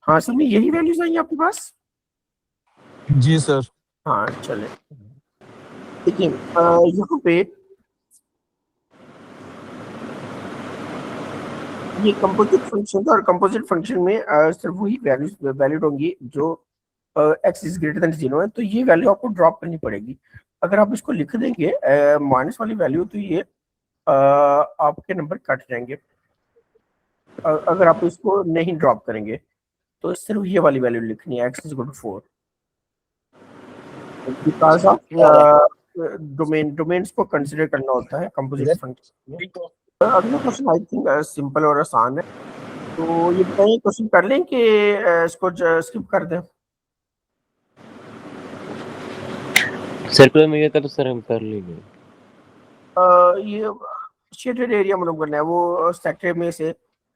[SPEAKER 1] हाँ सर, में यही वैल्यूज आई आपके पास।
[SPEAKER 4] जी सर।
[SPEAKER 1] हाँ चले, देखिए यहाँ पे ये कंपोजिट फंक्शन था और कंपोजिट फंक्शन में सिर्फ वही वैल्यूज वैलिड होंगी जो x इज ग्रेटर देन 0 है, तो ये वैल्यू आपको ड्रॉप करनी पड़ेगी। अगर आप इसको लिख देंगे माइनस वाली वैल्यू तो ये आपके नंबर कट जाएंगे। अगर आप इसको नहीं ड्रॉप करेंगे तो सिर्फ ये वाली वैल्यू लिखनी है, x is equal to 4 because of domains को कंसीडर करना होता है कंपोजिट फंक्शन में। अगला क्वेश्चन आई थिंक सिंपल और आसान है, तो ये बताइए क्वेश्चन कर लें कि इसको स्किप कर दें।
[SPEAKER 2] सर्कुलर मिरर का तो सर हम कर लेंगे।
[SPEAKER 1] ये शेडेड एरिया मालूम करना है, वो सेक्टर में से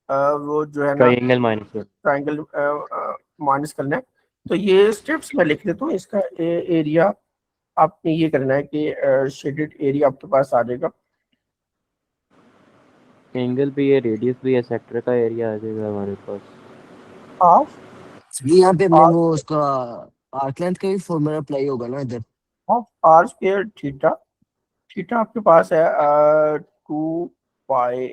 [SPEAKER 1] वो जो है ना
[SPEAKER 2] triangle minus sir.
[SPEAKER 1] Triangle minus करना है। तो ये स्टेप्स मैं लिख देता हूँ, इसका एरिया आपने ये करना है कि शेडेड एरिया आपके पास आ जाएगा।
[SPEAKER 2] एंगल भी है, रेडियस भी है, सेक्टर का एरिया आ जाएगा हमारे पास।
[SPEAKER 1] हाफ
[SPEAKER 3] यहाँ पे हमने वो उसका आर्क लेंथ का भी फॉर्मूला अप्लाई होगा ना इधर।
[SPEAKER 1] Half R square theta, theta आपके पास है 2 पाई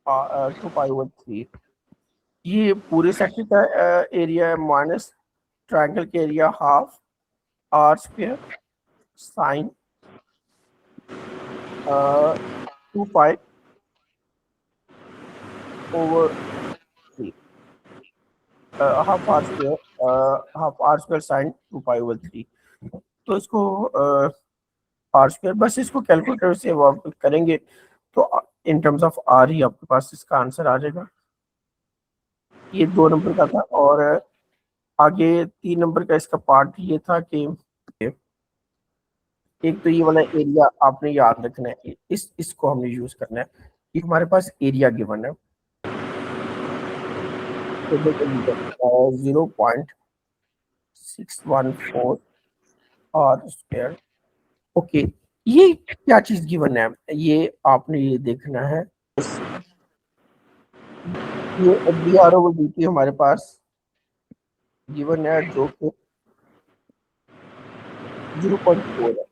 [SPEAKER 1] ओवर 3। ये पूरे सेक्टर का एरिया है माइनस ट्रायंगल के area half R square sine 2 pi over 3 half R square sine 2 pi over 3। तो इसको आर स्क्वायर, बस इसको कैलकुलेटर से वर्क करेंगे तो इन टर्म्स ऑफ आर ही आपके पास इसका आंसर आ जाएगा। ये 2 नंबर का था और आगे 3 नंबर का इसका पार्ट ये था कि एक तो ये वाला एरिया आपने याद रखना है, इसको हमने यूज करना है। ये हमारे पास एरिया गिवन है 0.614 आर स्क्वायर। ओके, ये क्या चीज गिवन है, ये आपने ये देखना है। ये D R over D T हमारे पास गिवन है जो कि 0.4 है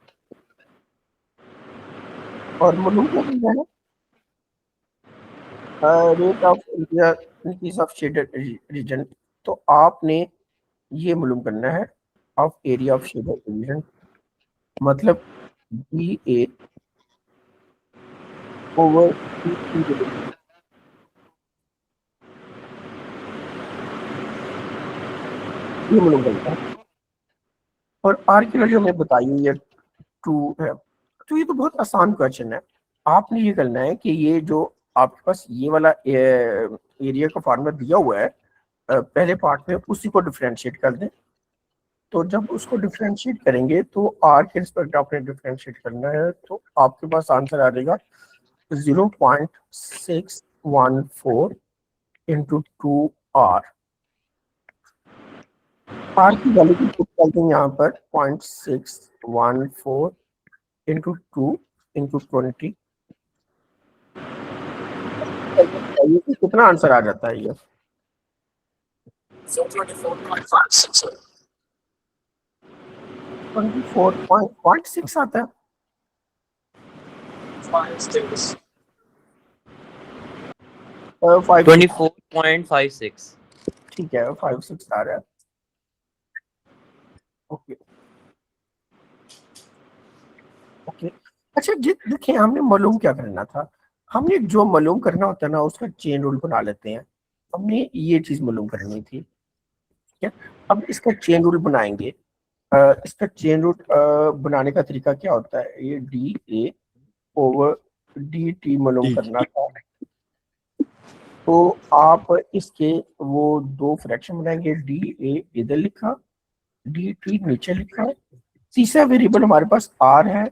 [SPEAKER 1] और मालूम क्या करना है, rate of increase of shaded region. तो आपने ये मालूम करना है of area of shaded region, मतलब बी ए ओवर ये मालूम करना है। और आर की वैल्यू हमें बताइए ये 2 है। तो ये तो बहुत आसान क्वेश्चन है। आपने ये करना है कि ये जो आपके पास ये वाला एरिया का फार्मूला दिया हुआ है पहले पार्ट में, उसी को डिफरेंशिएट कर दें। तो जब उसको डिफरेंशिएट करेंगे तो आर के रिस्पेक्ट आपने डिफरेंशिएट करना है, तो आपके पास आंसर आ जाएगा 0.614 इंटू 2 आर की वैल्यू को पुट करते हैं यहाँ पर 0.614 इंटू 2 इंटू 20 बताइए कि कितना आंसर आ जाता है ये। 24.6 आता है। फाइव
[SPEAKER 2] 24.56।
[SPEAKER 1] ठीक है, 5-6 आ रहा है। Okay okay. अच्छा जी, देखिए हमने मालूम क्या करना था, हमने जो मालूम करना होता है ना उसका चेन रूल बना लेते हैं। हमने ये चीज मालूम करनी थी, ठीक है। अब इसका चेन रूल बनाएंगे। इसका चेन रूल बनाने का तरीका क्या होता है, ये D A over D T मालूम करना था। तो आप इसके वो दो फ्रैक्शन बनाएंगे, डी ए इधर लिखा, डी टी नीचे लिखा। तीसरा वेरिएबल हमारे पास आर है,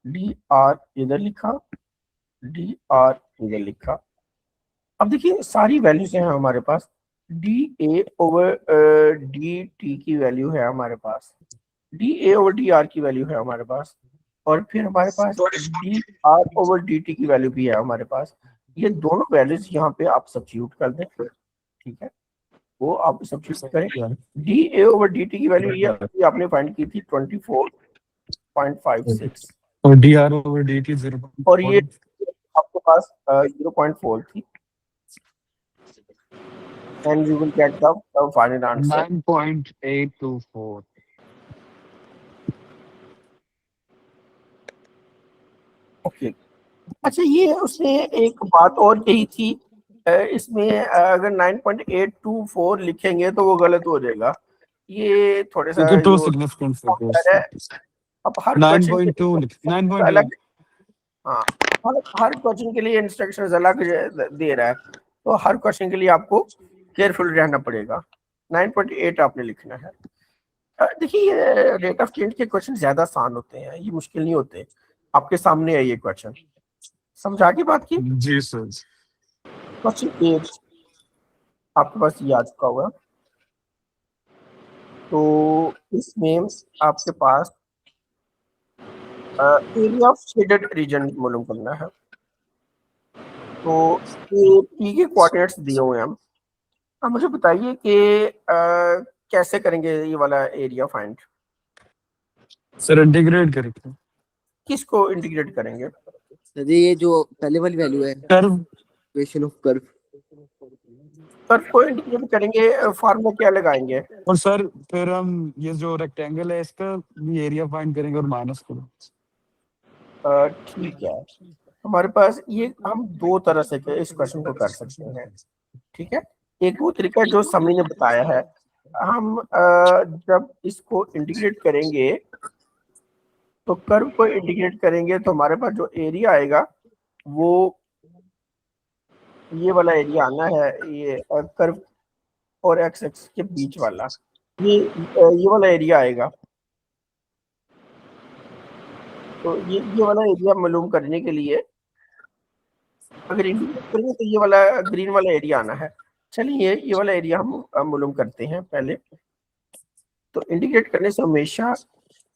[SPEAKER 1] डी आर इधर लिखा, डी आर इधर लिखा। अब देखिए सारी वैल्यूज हैं हमारे पास, D A over D T की वैल्यू है हमारे पास, D A over D R की वैल्यू है हमारे पास, और फिर हमारे पास D R over D T की वैल्यू भी है हमारे पास। ये दोनों वैल्यूज यहाँ पे आप सब्स्टिट्यूट कर दें, ठीक है। वो आप सब्स्टिट्यूट करें, D A over D T की वैल्यू ये आपने फाइंड की थी 24.56,
[SPEAKER 4] और D R over D T 0.
[SPEAKER 1] और ये आपके पास 0.4 थी, and you will get the final answer
[SPEAKER 4] 9.824.
[SPEAKER 1] Okay. अच्छा ये उसने एक बात और कही थी, इसमें अगर 9.824 लिखेंगे तो वो गलत हो जाएगा। ये थोड़े सा
[SPEAKER 4] तो टू
[SPEAKER 1] जो
[SPEAKER 4] सिग्निफिकेंट
[SPEAKER 1] है, अब हर क्वेश्चन के
[SPEAKER 4] 9.2
[SPEAKER 1] लिए अलग, हाँ हर क्वेश्चन के लिए इंस्ट्रक्शंस अलग दे रहा है, तो हर क्वेश्चन के लिए आपको केयरफुल रहना पड़ेगा। 9.8 आपने लिखना है। देखिए ये रेट ऑफ चेंज के क्वेश्चन ज्यादा आसान होते हैं, ये मुश्किल नहीं होते। आपके सामने है ये क्वेश्चन, समझा की बात की।
[SPEAKER 4] जी सर।
[SPEAKER 1] क्वेश्चन 8 आपके पास ये आ चुका हुआ, तो इसमें आपके पास एरिया ऑफ शेडेड रीजन मालूम करना है। तो ये पी के कोऑर्डिनेट्स दिए हुए हैं। अब मुझे बताइए कि कैसे करेंगे ये वाला एरिया फाइंड,
[SPEAKER 4] सर इंटीग्रेट करके
[SPEAKER 1] किसको इंटीग्रेट करेंगे?
[SPEAKER 3] सर ये जो पहले वाली वैल्यू है,
[SPEAKER 4] curve,
[SPEAKER 3] equation of curve,
[SPEAKER 1] curve को इंटीग्रेट करेंगे, फार्मूला क्या लगाएंगे?
[SPEAKER 4] और सर फिर हम ये जो रेक्टेंगल है इसका एरिया फाइंड करेंगे और माइनस करो।
[SPEAKER 1] ठीक है, हमारे पास ये हम दो तरह से इस क्वेश्चन को कर सकते हैं, ठीक है। एक वो तरीका जो समी ने बताया है, हम जब इसको इंटीग्रेट करेंगे तो कर्व को इंटीग्रेट करेंगे तो हमारे पास जो एरिया आएगा वो ये वाला एरिया आना है, ये कर्व और एक्स एक्स के बीच वाला, ये वाला एरिया आएगा। तो ये वाला एरिया मालूम करने के लिए अगर इंटीग्रेट करेंगे तो ये वाला ग्रीन वाला एरिया आना है। चलिए ये वाला एरिया हम मालूम करते हैं पहले। तो इंटीग्रेट करने से हमेशा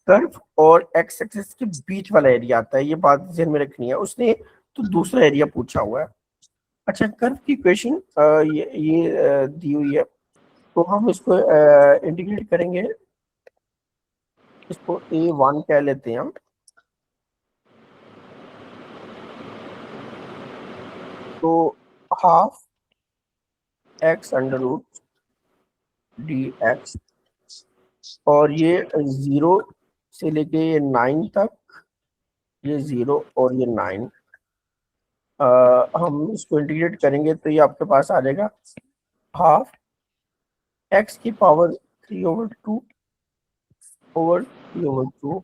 [SPEAKER 1] कर्व और एक्स एक्सिस के बीच वाला एरिया आता है, ये बात ध्यान में रखनी है। उसने तो दूसरा एरिया पूछा हुआ है। अच्छा कर्व की इक्वेशन ये दी हुई है, तो हम इसको इंटीग्रेट करेंगे, इसको A1 कह लेते हैं हम। तो half x under root d x, और ये 0 से लेके ये 9 तक, ये 0 और ये 9, हम इसको इंटीग्रेट करेंगे तो ये आपके पास आ जाएगा हाफ एक्स की पावर 3/2 ओवर 3/2,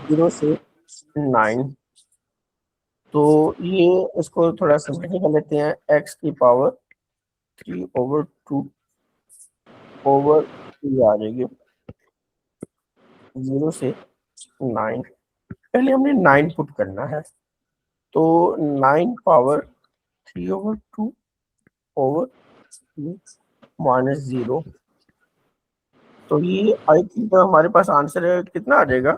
[SPEAKER 1] 0 से 9। तो ये इसको थोड़ा सिंपलीफाई कर लेते हैं, एक्स की पावर 3/2 ओवर 3 आ जाएगी, 0 से 9। पहले हमने 9 पुट करना है, तो 9 पावर 3/2 ओवर -0। तो ये आई थिंक हमारे पास आंसर है, कितना आ जाएगा?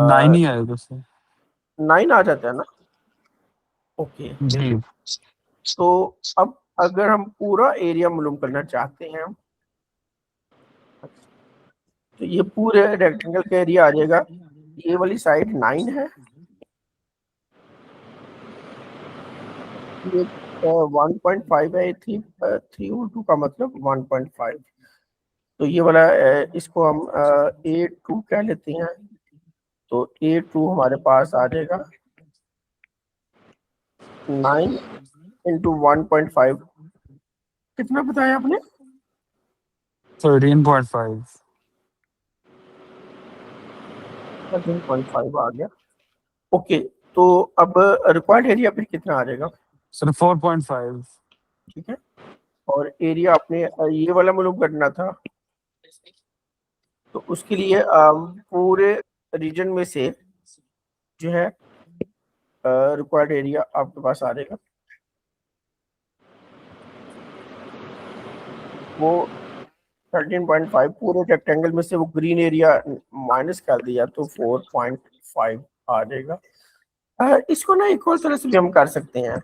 [SPEAKER 4] 9 ही आएगा सर।
[SPEAKER 1] 9 आ जाता है ना? ओके,
[SPEAKER 4] जी
[SPEAKER 1] तो अब अगर हम पूरा एरिया मालूम करना चाहते हैं तो ये पूरे रेक्टेंगल का एरिया आ जाएगा, ये वाली साइड 9 है, ये 1.5 है, 3/2 का मतलब 1.5, तो ये वाला इसको हम A2 कह लेते हैं, तो A2 हमारे पास आ जाएगा 9 इंटू 1.5, कितना बताया आपने?
[SPEAKER 4] 13.5
[SPEAKER 1] 13.5 आ गया। ओके, तो अब रिक्वायर्ड एरिया फिर कितना आ जाएगा?
[SPEAKER 4] सर 4.5
[SPEAKER 1] ठीक है, और एरिया आपने ये वाला मालूम करना था, तो उसके लिए पूरे रीजन में से जो है रिक्वायर्ड एरिया आपके पास आ जाएगा, वो 13.5 पूरे रेक्टेंगल में से वो ग्रीन एरिया माइनस कर दिया तो 4.5 आ जाएगा। इसको ना एक और तरह से भी हम कर सकते हैं,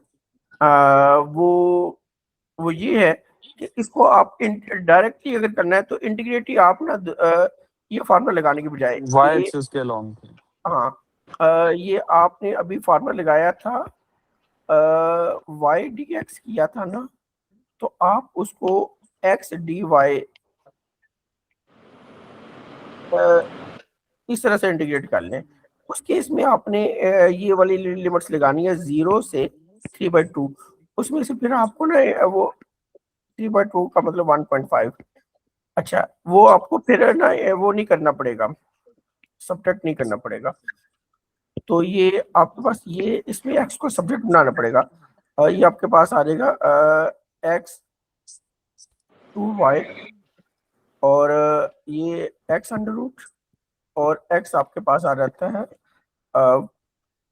[SPEAKER 1] वो ये है कि इसको आप डायरेक्टली अगर करना है तो इंटीग्रेटिव आप ना ये फार्मूला लगाने के बजाय
[SPEAKER 4] y
[SPEAKER 1] ये,
[SPEAKER 4] एक्सिस के अलॉन्ग।
[SPEAKER 1] हाँ, ये आपने अभी फार्मूला लगाया था वाई डी एक्स किया था ना, तो आप उसको एक्स डी वाई इस तरह से इंटीग्रेट कर लें। उस केस में आपने ये वाली लिमिट्स लगानी है 0 से 3/2, उसमें से फिर आपको ना वो 3/2 का मतलब 1.5, अच्छा वो आपको फिर ना वो नहीं करना पड़ेगा, सब्ट्रैक्ट नहीं करना पड़ेगा, तो ये आपके पास ये इसमें एक्स को सब्जेक्ट बनाना पड़ेगा, ये आपके पास आ जाएगा एक्स 2y, और ये एक्स अंडर रूट, और एक्स आपके पास आ जाता है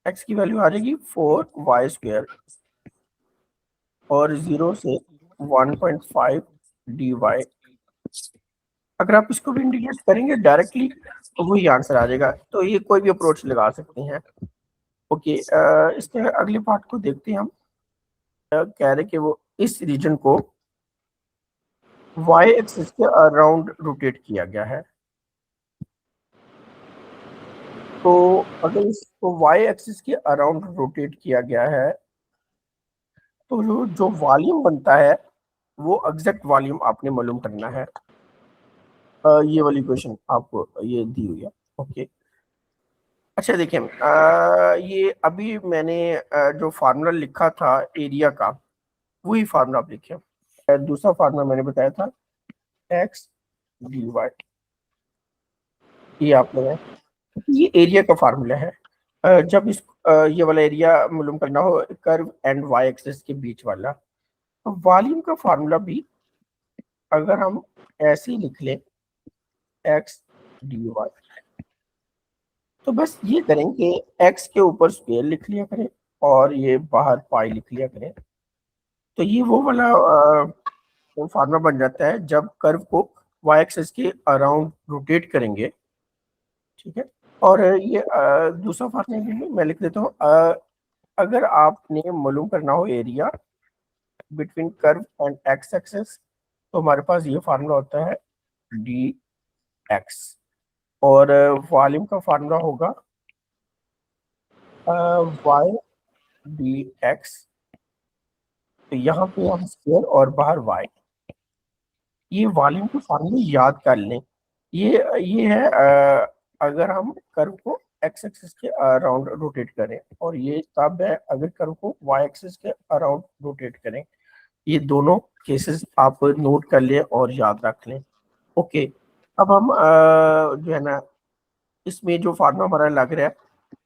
[SPEAKER 1] एक्स की वैल्यू आ जाएगी 4y², और 0 से 1.5 dy, अगर आप इसको भी इंटीग्रेट करेंगे डायरेक्टली तो वही आंसर आ जाएगा, तो ये कोई भी अप्रोच लगा सकते हैं। ओके, इसके अगले पार्ट को देखते हैं हम, कह रहे कि वो इस रीजन को y एक्सिस के अराउंड रोटेट किया गया है, तो अगर इसको y एक्सिस के अराउंड रोटेट किया गया है तो जो वॉल्यूम बनता है वो एग्जैक्ट वॉल्यूम आपने मालूम करना है। ये वाली क्वेश्चन आपको ये दी हुई है। ओके, अच्छा देखिए, ये अभी मैंने जो फार्मूला लिखा था एरिया का वही फार्मूला आप लिखे, दूसरा फार्मूला मैंने बताया था एक्स डी वाई, ये आप लगाए, ये एरिया का फार्मूला है। जब इस ये वाला एरिया मालूम करना हो कर्व एंड वाई एक्सिस के बीच वाला, तो वॉल्यूम का फार्मूला भी अगर हम ऐसे ही लिख लें एक्स डी वाई, तो बस ये करें कि एक्स के ऊपर स्क्वायर लिख लिया करें और ये बाहर पाई लिख लिया करें, तो ये वो वाला फार्मूला बन जाता है जब कर्व को वाई एक्सिस के अराउंड रोटेट करेंगे। ठीक है, और ये दूसरा फार्मूला मैं लिख देता हूँ, अगर आपने मालूम करना हो area between curve and x axis, तो हमारे पास ये फार्मूला होता है डी एक्स, और वॉल्यूम का फार्मूला होगा वाई डी एक्स, तो यहाँ पे हम स्क्वायर और बाहर वाई, ये वॉल्यूम के फार्मूले याद कर लें। ये है अगर हम कर्व को एक्स एक्सिस के अराउंड रोटेट करें, और ये तब है अगर कर्व को वाई एक्सिस के अराउंड रोटेट करें। ये दोनों केसेस आप नोट कर लें और याद रख लें। ओके, अब हम जो है ना इसमें जो फार्मूला हमारा लग रहा है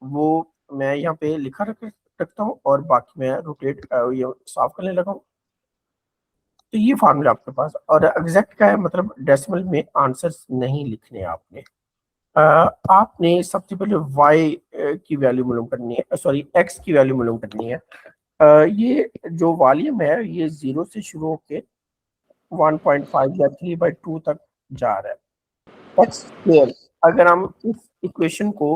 [SPEAKER 1] वो मैं यहाँ पे लिखा रखता हूँ, और बाकी मैं रोटेट ये साफ करने लगा हूँ। तो ये फार्मूला आपके पास, और एग्जैक्ट क्या है मतलब डेसिमल में आंसर्स नहीं लिखने आपने। आपने सबसे पहले y की वैल्यू मालूम करनी है, सॉरी x की वैल्यू मालूम करनी है। ये जो वॉल्यूम है ये 0 से शुरू होके 1.5 या 3/2 तक जा रहा है। x स्क्वायर, अगर हम इस इक्वेशन को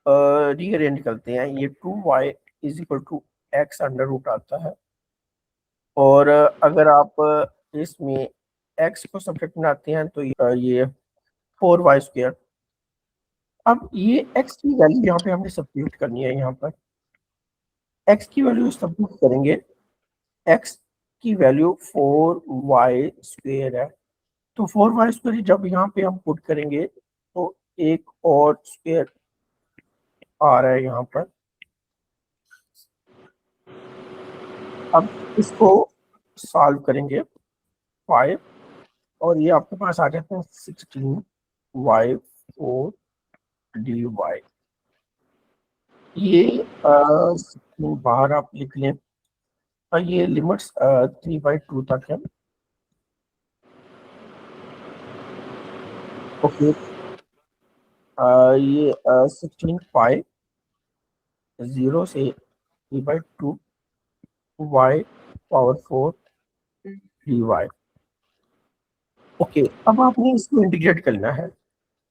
[SPEAKER 1] रीअरेंज करते हैं, ये 2y is equal to x under root आता है, और अगर आप इसमें एक्स को सब्ट्रैक्ट बनाते हैं तो ये 4y²। अब ये एक्स की वैल्यू यहाँ पे हमने सब्स्टिट्यूट करनी है। यहाँ पर एक्स की वैल्यू सब्स्टिट्यूट करेंगे, एक्स की वैल्यू 4y² है, तो 4y² जब यहाँ पे हम पुट करेंगे तो एक और स्क्वायर आ रहा है यहाँ पर। अब इसको सॉल्व करेंगे 5, और ये आपके पास आ जाते हैं 16y4dy। ये 16 बाहर आप लिख लें, और ये लिमिट्स 3/2 तक है। ओके, ये 16 पाई 0 से 3/2 y⁴ dy। ओके, अब आपने इसको इंटीग्रेट करना है।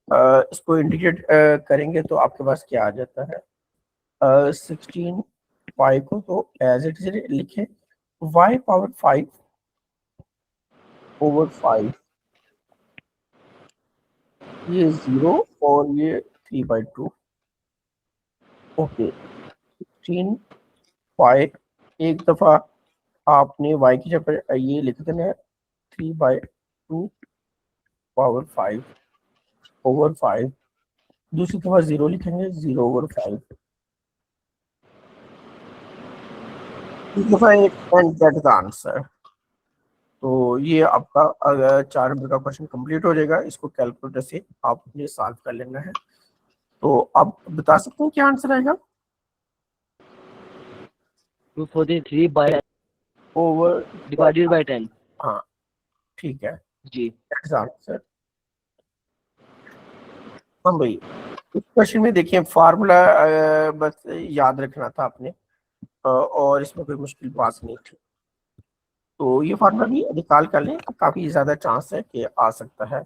[SPEAKER 1] इसको इंटीग्रेट करेंगे तो आपके पास क्या आ जाता है, 16 पाई को तो एज इट इज लिखें, y⁵ ओवर 5, ये 0 और ये 3/2। ओके, 16 पाई एक दफ़ा आपने y की जगह ये लिख देना है 3/2 पावर 5 ओवर 5, दूसरी दफ़ा 0 लिखेंगे 0 ओवर 5, इस दफ़ा एक एंड गेट द आंसर। तो ये आपका अगर 4 नंबर का क्वेश्चन कंप्लीट हो जाएगा। इसको कैलकुलेटर से आपने सॉल्व कर लेना है। तो आप बता सकते हैं क्या आंसर आएगा?
[SPEAKER 3] 243 बाय
[SPEAKER 1] ओवर
[SPEAKER 3] डिवाइडेड बाय 10।
[SPEAKER 1] हाँ ठीक है
[SPEAKER 3] जी
[SPEAKER 1] आंसर। हाँ भाई, इस क्वेश्चन में देखिए फार्मूला बस याद रखना था आपने, और इसमें कोई मुश्किल बात नहीं थी। तो ये फार्मूला भी निकाल कर लें, काफ़ी ज़्यादा चांस है कि आ सकता है।